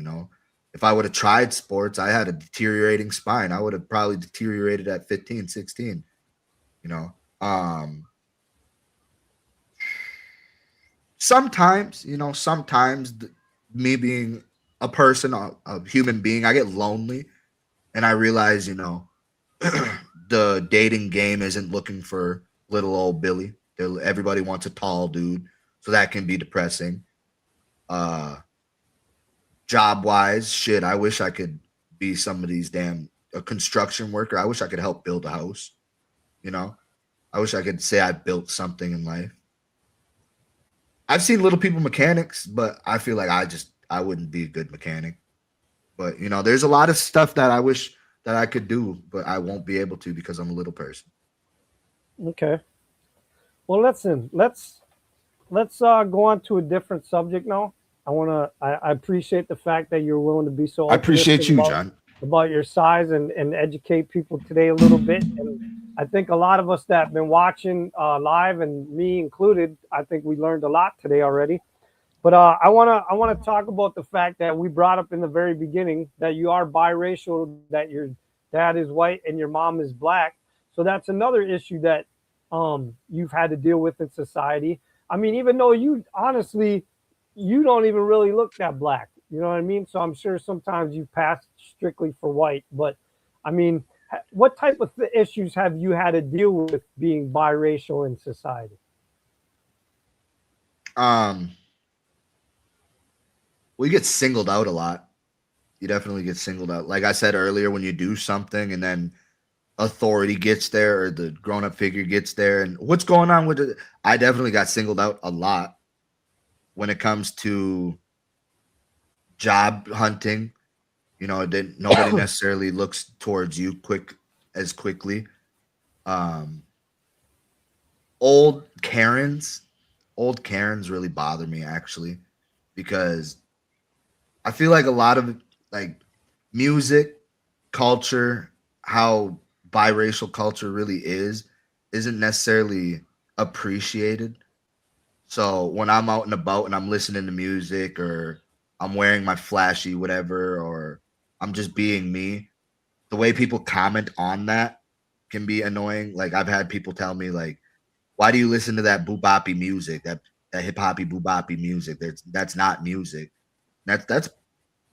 If I would have tried sports, I had a deteriorating spine. I would have probably deteriorated at 15, 16, you know. Um, sometimes, me being a person, a human being, I get lonely, and I realize, the dating game isn't looking for little old Billy. Everybody wants a tall dude, so that can be depressing. Uh, Job wise, shit, I wish I could be somebody's damn a construction worker. I wish I could help build a house. You know, I wish I could say I built something in life. I've seen little people mechanics, but I feel like I wouldn't be a good mechanic. But there's a lot of stuff that I wish that I could do, but I won't be able to because I'm a little person. Okay. Well, listen. Let's go on to a different subject now. I appreciate the fact that you're willing to be so I appreciate optimistic you, John. about your size and educate people today a little bit. And I think a lot of us that have been watching live, and me included, I think we learned a lot today already. But I wanna talk about the fact that we brought up in the very beginning that you are biracial, that your dad is white and your mom is black. So that's another issue that you've had to deal with in society. I mean, even though you honestly you don't even really look that black, you know what I mean? So I'm sure sometimes you pass strictly for white, but I mean, what type of issues have you had to deal with being biracial in society? Um, we get singled out a lot. You definitely get singled out. Like I said earlier, when you do something and then authority gets there or the grown up figure gets there, and what's going on with it, I definitely got singled out a lot when it comes to job hunting. Nobody necessarily looks towards you quickly. Um, old Karens, old Karens really bother me actually because I feel like a lot of like music, culture, how biracial culture really isn't necessarily appreciated. So when I'm out and about and I'm listening to music or I'm wearing my flashy whatever or I'm just being me, the way people comment on that can be annoying. Like I've had people tell me like, "Why do you listen to that booboppy music? That hip hoppy booboppy music? That's not music. That's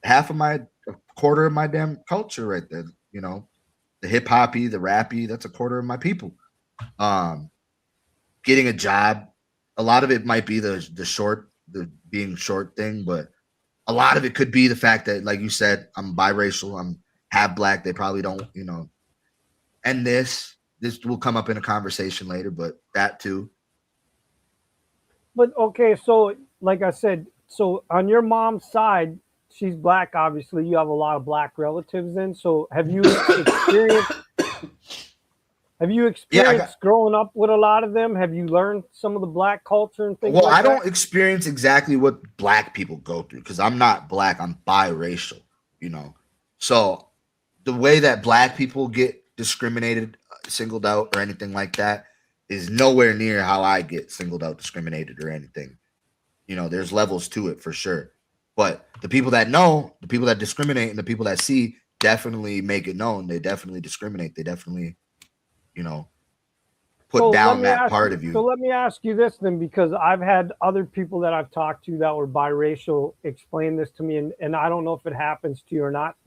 half of my a quarter of my damn culture right there. The hip hoppy, the rappy. That's a quarter of my people. Um, Getting a job, a lot of it might be the being short thing, but a lot of it could be the fact that, like you said, I'm biracial, I'm half black. They probably don't, and this will come up in a conversation later, but that too. But okay, so like I said, so on your mom's side, she's black. Obviously, you have a lot of black relatives. In so have you Yeah, I got. experienced growing up with a lot of them? Have you learned some of the black culture and things Well, like I that? don't experience exactly what black people go through because I'm not black. I'm biracial. You know, so the way that black people get discriminated, singled out, or anything like that is nowhere near how I get singled out, discriminated, or anything. There's levels to it for sure. But the people that know, the people that discriminate, and the people that see definitely make it known. They definitely discriminate. They definitely, you know, put So let down me that ask part you. of So you. let me ask you this then, because I've had other people that I've talked to that were biracial explain this to me, and I don't know if it happens to you or not.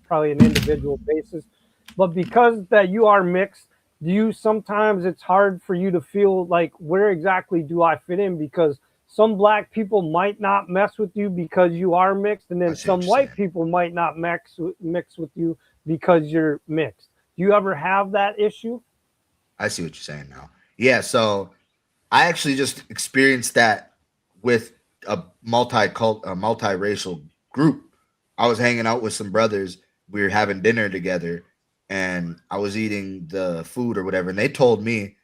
Probably an individual basis, but because that you are mixed, do you sometimes it's hard for you to feel like where exactly do I fit in? Because some black people might not mess with you because you are mixed, and I then see what some you're white saying. people might not mix with you because you're mixed. Do you ever have that issue? I see what you're saying now. Yeah, so I actually just experienced that with a multiracial group. I was hanging out with some brothers. We were having dinner together, and I was eating the food or whatever. And they told me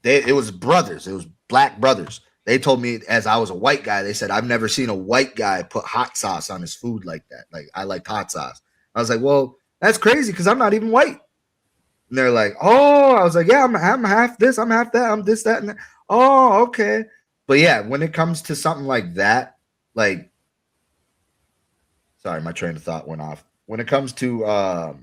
it was brothers. It was black brothers. They told me as I was a white guy. They said I've never seen a white guy put hot sauce on his food like that. Like I like hot sauce. I was like, well, that's crazy because I'm not even white. And they're like, oh, I was like, yeah, I'm half this, I'm half that, I'm this, that, and that. Oh, okay. But yeah, when it comes to something like that, like, sorry, my train of thought went off. When it comes to,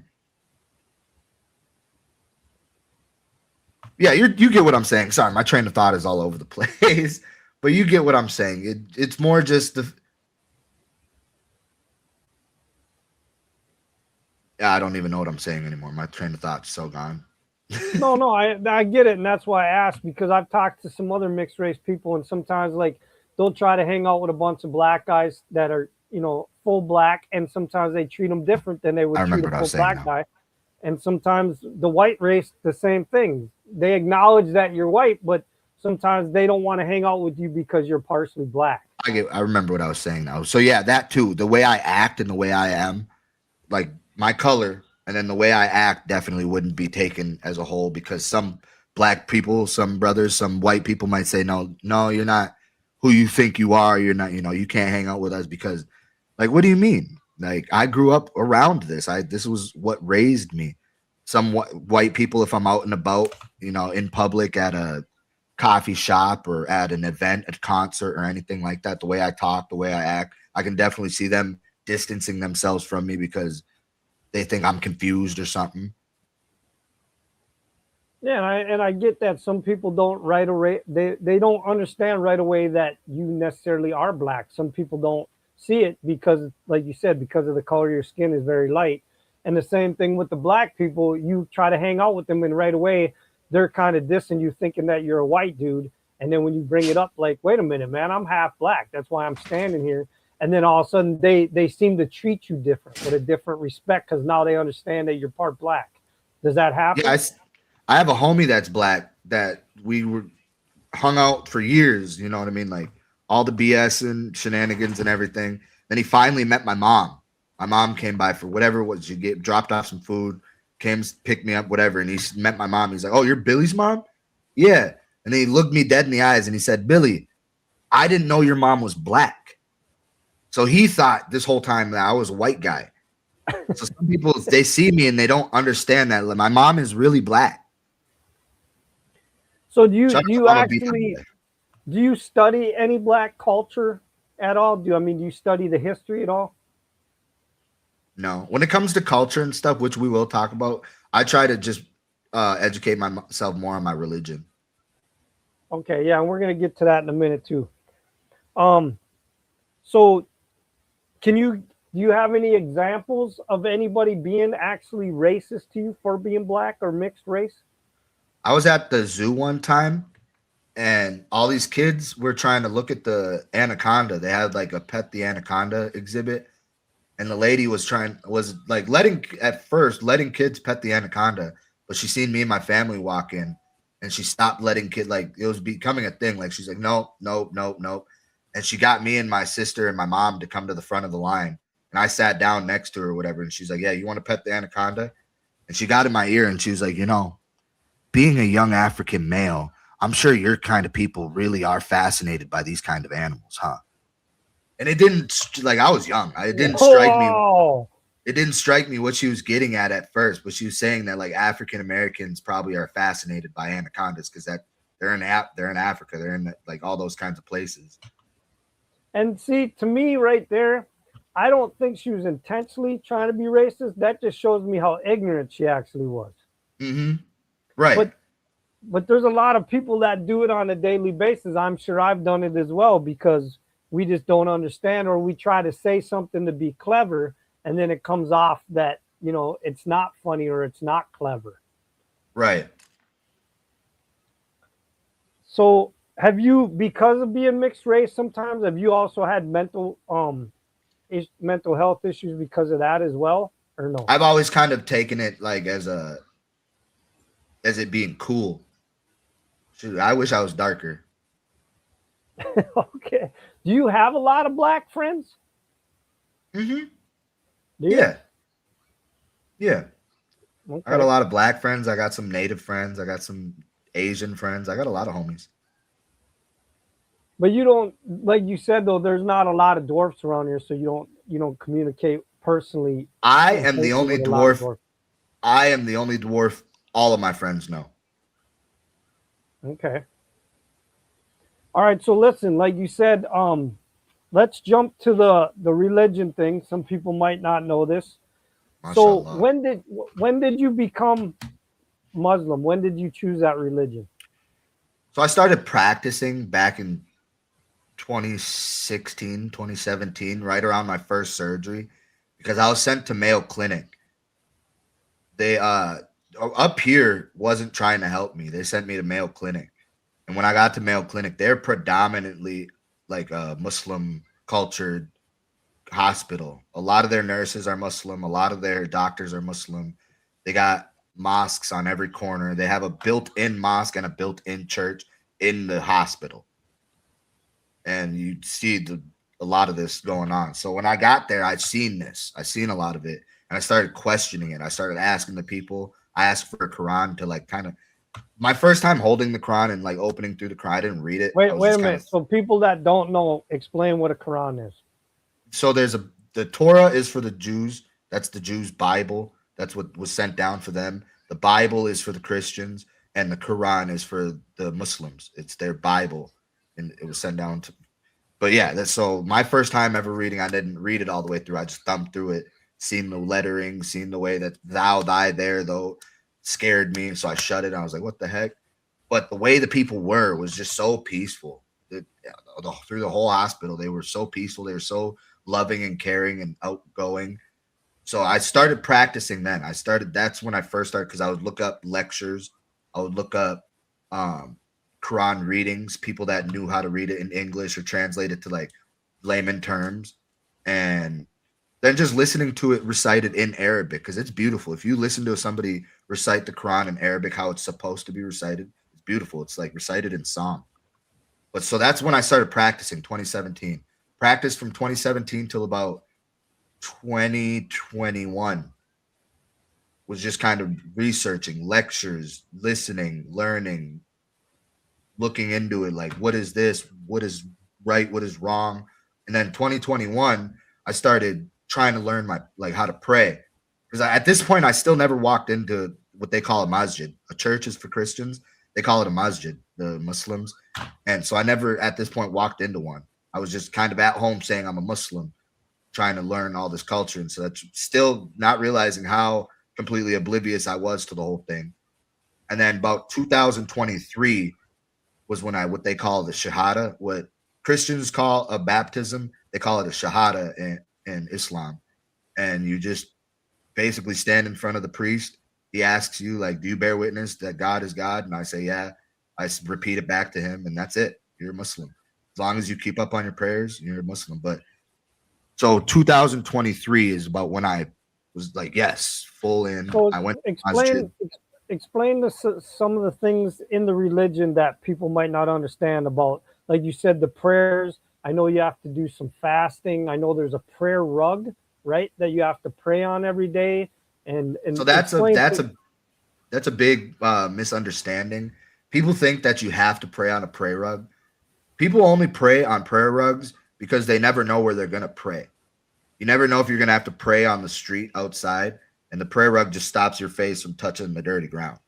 yeah, you get what I'm saying. Sorry, my train of thought is all over the place. But you get what I'm saying. It's more just the. Yeah, I don't even know what I'm saying anymore. My train of thought's so gone. No, I get it, and that's why I asked, because I've talked to some other mixed race people, and sometimes like they'll try to hang out with a bunch of black guys that are full black, and sometimes they treat them different than they I would treat remember a what I full was saying black now. guy. And sometimes the white race, the same thing. They acknowledge that you're white, but sometimes they don't want to hang out with you because you're partially black. I remember what I was saying now. So yeah, that too. The way I act and the way I am, like my color, and then the way I act definitely wouldn't be taken as a whole because some black people, some brothers, some white people might say, no, no, you're not who you think you are. You're not, you can't hang out with us because, like, what do you mean? Like, I grew up around this. This was what raised me. Some white people, if I'm out and about, in public at a coffee shop or at an event, a concert or anything like that, the way I talk, the way I act, I can definitely see them distancing themselves from me because they think I'm confused or something. Yeah, and I get that some people don't right away, they don't understand right away that you necessarily are black. Some people don't see it because, like you said, because of the color of your skin is very light. And the same thing with the black people, you try to hang out with them, and right away they're kind of dissing you, thinking that you're a white dude. And then when you bring it up, like, wait a minute, man, I'm half black. That's why I'm standing here. And then all of a sudden they seem to treat you different, with a different respect, because now they understand that you're part black. Does that Yeah, happen? I have a homie that's black that we were hung out for years. You know what I mean? Like all the BS and shenanigans and everything. Then he finally met my mom. My mom came by for whatever it was. She dropped off some food, came picked me up, whatever. And he met my mom. He's like, "Oh, you're Billy's mom?" Yeah. And then he looked me dead in the eyes and he said, "Billy, I didn't know your mom was black." So he thought this whole time that I was a white guy. So some people, they see me and they don't understand that my mom is really black. So do you Shout do out to you Mama B. actually do you study any black culture at all? Do you study the history at all? No, when it comes to culture and stuff, which we will talk about, I try to just educate myself more on my religion. Okay, yeah, and we're gonna get to that in a minute too. Um, so can you do you have any examples of anybody being actually racist to you for being black or mixed race? I was at the zoo one time, and all these kids were trying to look at the anaconda. They had like a pet the anaconda exhibit, and the lady was like letting kids pet the anaconda, but she seen me and my family walk in, and she stopped letting like it was becoming a thing. Like she's like, nope, nope, nope, nope, and she got me and my sister and my mom to come to the front of the line, and I sat down next to her or whatever, and she's like, yeah, you want to pet the anaconda? And she got in my ear and she was like, being a young African male, I'm sure your kind of people really are fascinated by these kind of animals, huh? And it didn't like I was young. It didn't strike me. Whoa! It didn't strike me what she was getting at first, but she was saying that like African Americans probably are fascinated by anacondas because that they're in Africa, they're in like all those kinds of places. And see, to me, right there, I don't think she was intentionally trying to be racist. That just shows me how ignorant she actually was. Mm-hmm. Right. But but there's a lot of people that do it on a daily basis. I'm sure I've done it as well, because we just don't understand, or we try to say something to be clever, and then it comes off that it's not funny or it's not clever. Right. So have you, because of being mixed race, sometimes have you also had mental health issues because of that as well, or no? I've always kind of taken it like as it being cool. Shoot, I wish I was darker. Okay. Do you have a lot of black friends? Mm-hmm. Do you? Yeah. Yeah. I got a Okay. lot of black friends. I got some native friends. I got some Asian friends. I got a lot of homies. But you don't, like you said though, there's not a lot of dwarfs around here, so you don't communicate personally I and am the closely only with a lot of dwarf. dwarfs. I am the only dwarf all of my friends know. Okay. All right. So listen, like you said, let's jump to the religion thing. Some people might not know this. So MashaAllah. when did you become Muslim? When did you choose that religion? So I started practicing back in 2016, 2017, right around my first surgery, because I was sent to Mayo Clinic. They up here wasn't trying to help me. They sent me to Mayo Clinic. And when I got to Mayo Clinic, they're predominantly like a Muslim cultured hospital. A lot of their nurses are Muslim, a lot of their doctors are Muslim. They got mosques on every corner. They have a built-in mosque and a built-in church in the hospital. And you see a lot of this going on. So when I got there, I'd seen this. I seen a lot of it, and I started questioning it. I started asking the people. I asked for a Quran to like kind of my first time holding the Quran and like opening through the Quran. I didn't read it. Wait a minute. So people that don't know, explain what a Quran is. So the Torah is for the Jews. That's the Jews' Bible. That's what was sent down for them. The Bible is for the Christians, and the Quran is for the Muslims. It's their Bible, and it was sent down to. But yeah, that's so my first time ever reading. I didn't read it all the way through. I just thumbed through it, seen the lettering, seen the way that thou, thy, there, though, scared me. So I shut it. I was like, what the heck? But the way the people were was just so peaceful. Through the whole hospital, they were so peaceful. They were so loving and caring and outgoing. So I started practicing then. That's when I first started, because I would look up lectures. I would look up Quran readings, people that knew how to read it in English or translate it to like layman terms. And then just listening to it recited in Arabic, because it's beautiful. If you listen to somebody recite the Quran in Arabic, how it's supposed to be recited, it's beautiful. It's like recited in song. But so that's when I started practicing, 2017. Practice from 2017 till about 2021 was just kind of researching, lectures, listening, learning, looking into it, like what is this, what is right, what is wrong. And then 2021 I started trying to learn how to pray, because at this point I still never walked into what they call a masjid. A church is for Christians, they call it a masjid, the Muslims. And so I never at this point walked into one. I was just kind of at home saying I'm a Muslim, trying to learn all this culture. And so that's still not realizing how completely oblivious I was to the whole thing. And then about 2023 was when what they call the shahada, what Christians call a baptism, they call it a shahada in Islam. And you just basically stand in front of the priest. He asks you, like, do you bear witness that God is God? And I say, yeah. I repeat it back to him, and that's it. You're a Muslim. As long as you keep up on your prayers, you're a Muslim. But so 2023 is about when I was like, yes, full in. So I went explain some of the things in the religion that people might not understand about. Like you said, the prayers. I know you have to do some fasting. I know there's a prayer rug, right, that you have to pray on every day. And so that's a big misunderstanding. People think that you have to pray on a prayer rug. People only pray on prayer rugs because they never know where they're going to pray. You never know if you're going to have to pray on the street outside, and the prayer rug just stops your face from touching the dirty ground.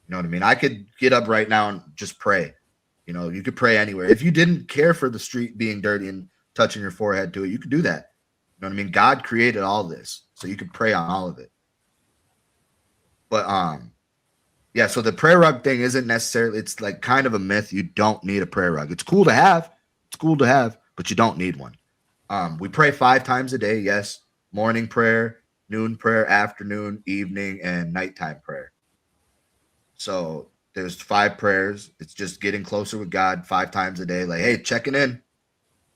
You know what I mean? I could get up right now and just pray. You know, you could pray anywhere. If you didn't care for the street being dirty and touching your forehead to it, you could do that. You know what I mean? God created all this, so you could pray on all of it. But yeah, so the prayer rug thing isn't necessarily, it's like kind of a myth. You don't need a prayer rug. It's cool to have. But you don't need one. We pray 5 times a day, yes. Morning prayer, noon prayer, afternoon, evening, and nighttime prayer. So there's 5 prayers. It's just getting closer with God 5 times a day. Like, hey, checking in.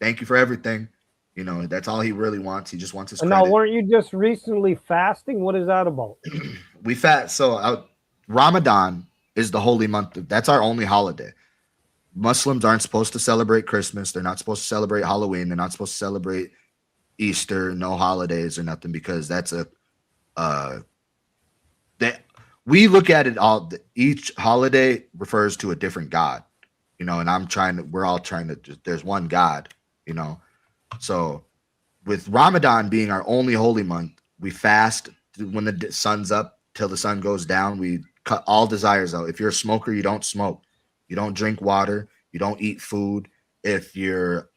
Thank you for everything. You know, that's all he really wants. He just wants his credit. Now, weren't you just recently fasting? What is that about? We fast. So Ramadan is the holy month. That's our only holiday. Muslims aren't supposed to celebrate Christmas. They're not supposed to celebrate Halloween. They're not supposed to celebrate Easter, no holidays or nothing, because that's we look at it all. Each holiday refers to a different God, you know, and we're all trying to, there's one God, you know. So with Ramadan being our only holy month, we fast when the sun's up till the sun goes down. We cut all desires out. If you're a smoker, you don't smoke. You don't drink water. You don't eat food. If you're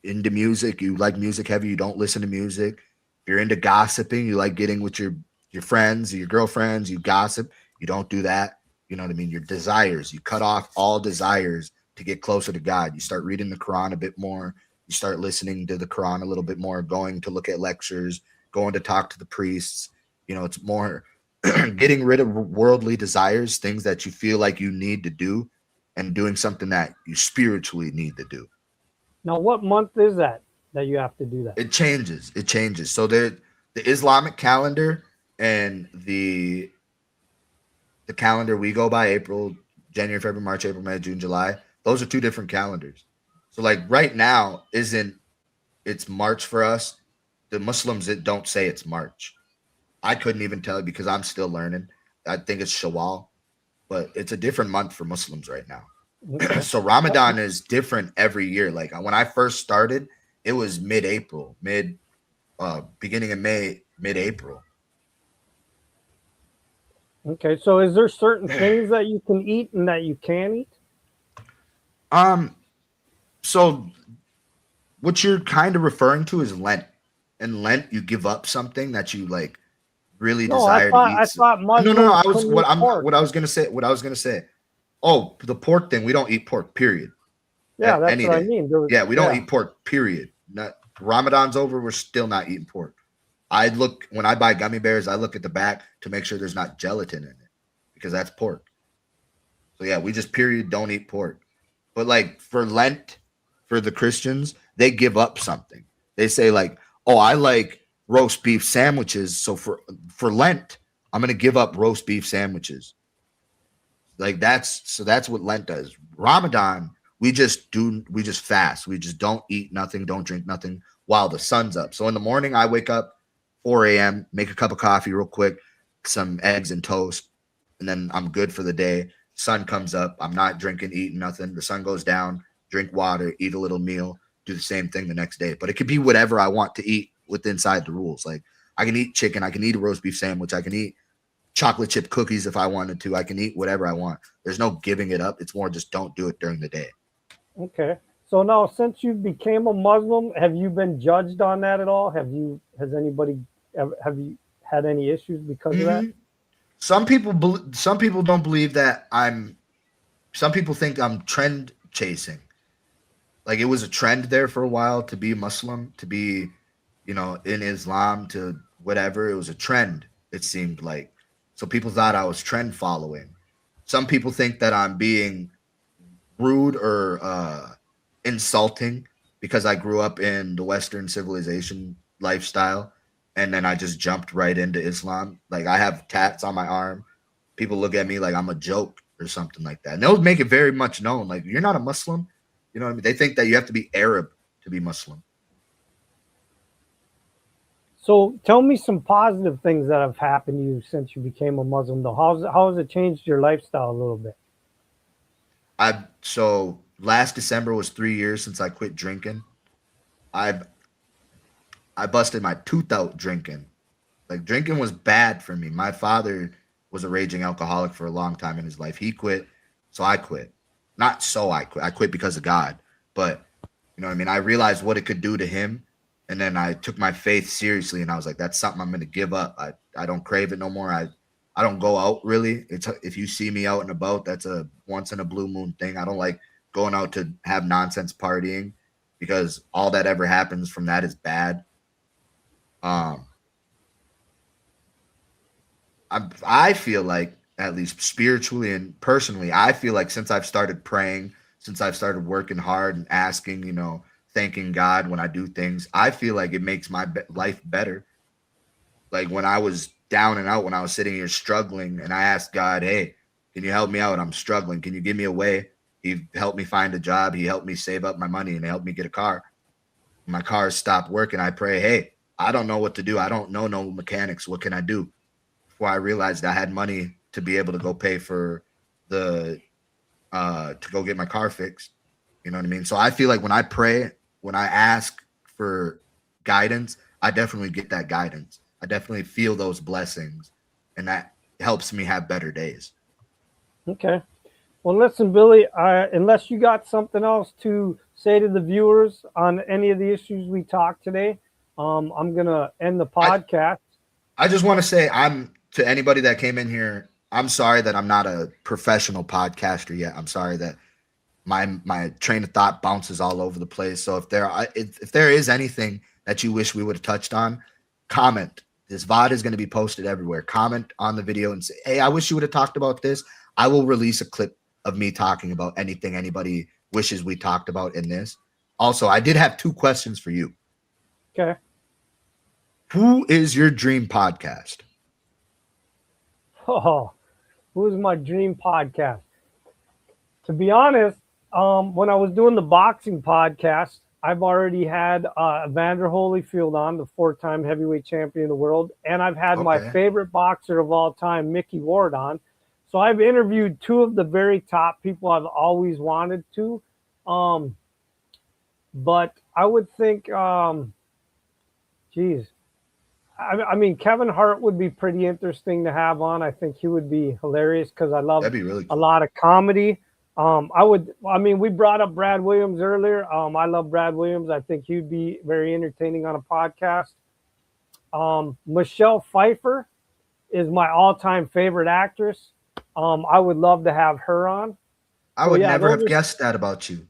into music, you like music heavy, you don't listen to music. If you're into gossiping, you like getting with your friends, your girlfriends, you gossip, you don't do that. You know what I mean? Your desires, you cut off all desires to get closer to God. You start reading the Quran a bit more. You start listening to the Quran a little bit more, going to look at lectures, going to talk to the priests. It's more getting rid of worldly desires, things that you feel like you need to do, and doing something that you spiritually need to do. Now, what month is that you have to do that? It changes. It changes. So the Islamic calendar and the calendar we go by, April, January, February, March, April, May, June, July, those are two different calendars. So like right now it's March for us. The Muslims that don't say it's March. I couldn't even tell you because I'm still learning. I think it's Shawwal, but it's a different month for Muslims right now. Okay. So Ramadan is different every year. Like when I first started, it was mid-April, beginning of May, mid-April. Okay, so is there certain things that you can eat and that you can't eat? So what you're kind of referring to is Lent. In Lent, you give up something that you like really No, I desire thought to I eat. thought Muslims No. I was couldn't eat pork. what I was gonna say. Oh, the pork thing. We don't eat pork. Period. Yeah, that's Any what I day. mean. Yeah, we don't eat pork. Period. Not Ramadan's over. We're still not eating pork. When I buy gummy bears, I look at the back to make sure there's not gelatin in it because that's pork. So yeah, we just don't eat pork. But like for Lent, for the Christians, they give up something. They say like, "Oh, I like roast beef sandwiches, so for Lent, I'm going to give up roast beef sandwiches." Like that's what Lent does. Ramadan, we just fast. We just don't eat nothing, don't drink nothing while the sun's up. So in the morning, I wake up 4 a.m., make a cup of coffee real quick, some eggs and toast, and then I'm good for the day. Sun comes up. I'm not drinking, eating nothing. The sun goes down, drink water, eat a little meal, do the same thing the next day. But it could be whatever I want to eat inside the rules. Like I can eat chicken, I can eat a roast beef sandwich, I can eat chocolate chip cookies if I wanted to. I can eat whatever I want. There's no giving it up. It's more just don't do it during the day. Okay. So now, since you became a Muslim, have you been judged on that at all? Have you had any issues because of that? Some people don't believe that some people think I'm trend chasing. Like it was a trend there for a while to be Muslim, to be, in Islam, to whatever. It was a trend, it seemed like. So people thought I was trend following. Some people think that I'm being rude or insulting because I grew up in the Western civilization lifestyle and then I just jumped right into Islam. Like I have tats on my arm. People look at me like I'm a joke or something like that. And they'll make it very much known. Like, you're not a Muslim. You know what I mean? They think that you have to be Arab to be Muslim. So tell me some positive things that have happened to you since you became a Muslim, though. How has it changed your lifestyle a little bit? So last December was 3 years since I quit drinking. I busted my tooth out drinking. Like drinking was bad for me. My father was a raging alcoholic for a long time in his life. He quit, so I quit. Not so I quit. I quit because of God. But you know what I mean? I realized what it could do to him. And then I took my faith seriously and I was like, that's something I'm going to give up. I don't crave it no more. I don't go out really. If you see me out and about, that's a once in a blue moon thing. I don't like going out to have nonsense partying because all that ever happens from that is bad. I feel like, at least spiritually and personally, I feel like since I've started praying, since I've started working hard and asking, thanking God when I do things, I feel like it makes my life better. Like when I was down and out, when I was sitting here struggling and I asked God, hey, can you help me out? I'm struggling. Can you give me a way? He helped me find a job. He helped me save up my money and helped me get a car. My car stopped working. I pray, hey, I don't know what to do. I don't know no mechanics. What can I do? Before I realized I had money to be able to go pay for to go get my car fixed. You know what I mean? So I feel like when I pray, when I ask for guidance, I definitely get that guidance. I definitely feel those blessings, and that helps me have better days. Okay. Well, listen, Billy, unless you got something else to say to the viewers on any of the issues we talked today, I'm going to end the podcast. I just want to say to anybody that came in here, I'm sorry that I'm not a professional podcaster yet. I'm sorry that my train of thought bounces all over the place. So if there is anything that you wish we would have touched on, comment. This VOD is going to be posted everywhere. Comment on the video and say, hey, I wish you would have talked about this. I will release a clip of me talking about anything anybody wishes we talked about in this. Also, I did have 2 questions for you. Okay. Who is your dream podcast? Oh, who's my dream podcast? To be honest, when I was doing the boxing podcast, I've already had Evander Holyfield on, the 4-time heavyweight champion of the world, and I've had my favorite boxer of all time, Mickey Ward, on. So I've interviewed 2 of the very top people I've always wanted to. But I would think, geez, I mean, Kevin Hart would be pretty interesting to have on. I think he would be hilarious because I love really cool. a lot of comedy. We brought up Brad Williams earlier. I love Brad Williams. I think he'd be very entertaining on a podcast. Michelle Pfeiffer is my all-time favorite actress. I would love to have her on. I would never have guessed that about you.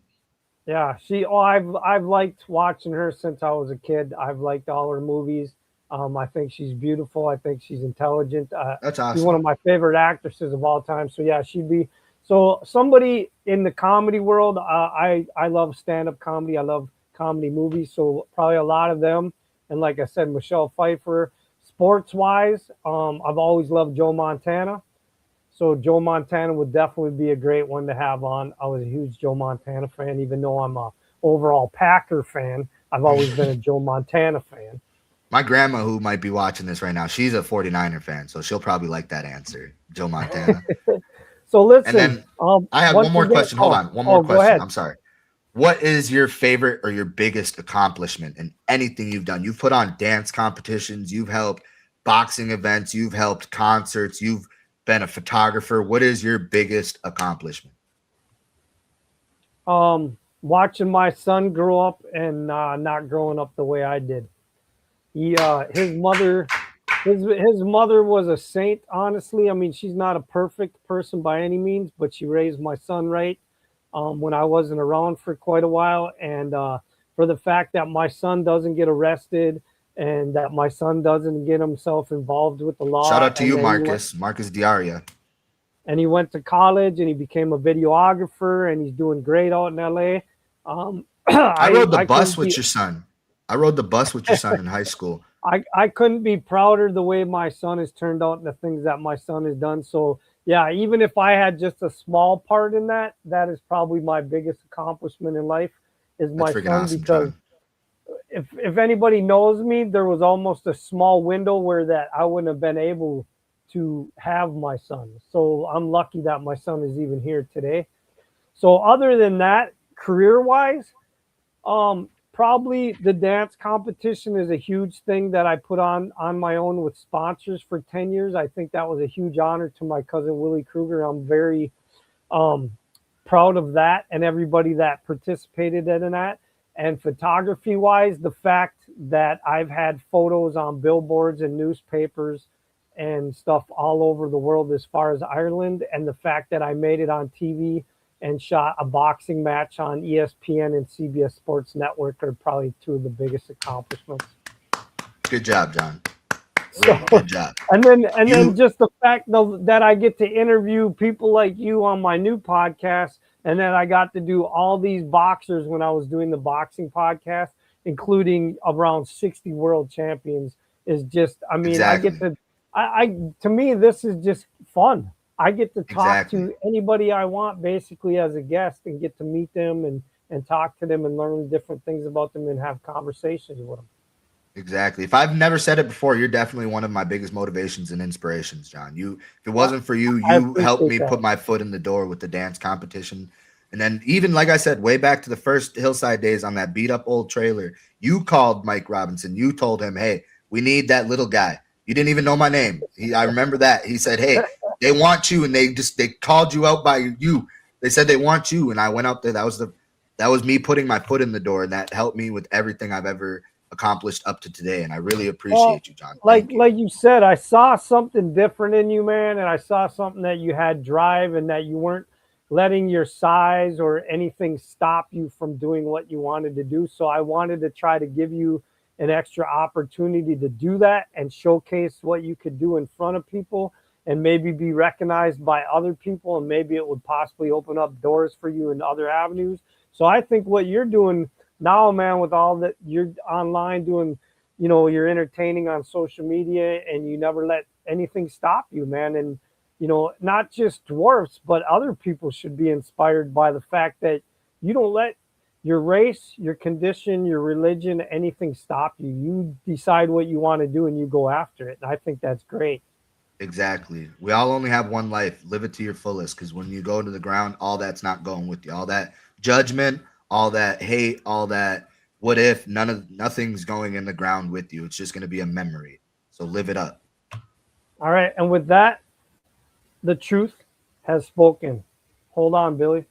Yeah, I've liked watching her since I was a kid. I've liked all her movies. I think she's beautiful. I think she's intelligent. That's awesome. She's one of my favorite actresses of all time. So yeah, she'd be somebody in the comedy world. I love stand-up comedy. I love comedy movies. So probably a lot of them. And like I said, Michelle Pfeiffer. Sports-wise, I've always loved Joe Montana. So Joe Montana would definitely be a great one to have on. I was a huge Joe Montana fan, even though I'm a overall Packer fan. I've always been a Joe Montana fan. My grandma, who might be watching this right now, she's a 49er fan, so she'll probably like that answer, Joe Montana. So listen. And then I have one more question. Hold on. One more question. Go ahead. I'm sorry. What is your favorite or your biggest accomplishment in anything you've done? You've put on dance competitions. You've helped boxing events. You've helped concerts. You've been a photographer. What is your biggest accomplishment? Watching my son grow up and not growing up the way I did. His mother was a saint, honestly. I mean, she's not a perfect person by any means, but she raised my son right when I wasn't around for quite a while. And for the fact that my son doesn't get arrested and that my son doesn't get himself involved with the law. Shout out to you, Marcus Diaria. And he went to college and he became a videographer and he's doing great out in LA. I rode the bus with your son. I rode the bus with your son in high school. I couldn't be prouder the way my son has turned out and the things that my son has done. So, yeah, even if I had just a small part in that, that is probably my biggest accomplishment in life is my son. Awesome, because if anybody knows me, there was almost a small window where that I wouldn't have been able to have my son. So I'm lucky that my son is even here today. So other than that, career-wise, probably the dance competition is a huge thing that I put on my own with sponsors for 10 years. I think that was a huge honor to my cousin Willie Kruger. I'm very proud of that and everybody that participated in that. And photography-wise, the fact that I've had photos on billboards and newspapers and stuff all over the world as far as Ireland, and the fact that I made it on TV and shot a boxing match on ESPN and CBS Sports Network are probably 2 of the biggest accomplishments. Good job, John. Really good job. And then just the fact that I get to interview people like you on my new podcast, and then I got to do all these boxers when I was doing the boxing podcast, including around 60 world champions, is just, I mean, exactly. To me, this is just fun. I get to talk to anybody I want basically as a guest and get to meet them and talk to them and learn different things about them and have conversations with them. Exactly. If I've never said it before, you're definitely one of my biggest motivations and inspirations, John. If it wasn't for you, you helped me put my foot in the door with the dance competition. And then even, like I said, way back to the first Hillside days on that beat up old trailer, you called Mike Robinson. You told him, hey, we need that little guy. You didn't even know my name. I remember that. He said, hey, they want you. And they called you out by you. They said they want you. And I went out there. That was me putting my foot in the door. And that helped me with everything I've ever accomplished up to today. And I really appreciate you, John. Like you said, I saw something different in you, man. And I saw something that you had drive and that you weren't letting your size or anything stop you from doing what you wanted to do. So I wanted to try to give you an extra opportunity to do that and showcase what you could do in front of people and maybe be recognized by other people, and maybe it would possibly open up doors for you in other avenues. So I think what you're doing now, man, with all that you're online doing, you're entertaining on social media and you never let anything stop you, man. And not just dwarfs, but other people should be inspired by the fact that you don't let your race, your condition, your religion, anything stop you. You decide what you want to do and you go after it. And I think that's great. Exactly. We all only have one life. Live it to your fullest. Because when you go to the ground, all that's not going with you. All that judgment, all that hate, all that what if, nothing's going in the ground with you. It's just going to be a memory. So live it up. All right. And with that, the truth has spoken. Hold on, Billy.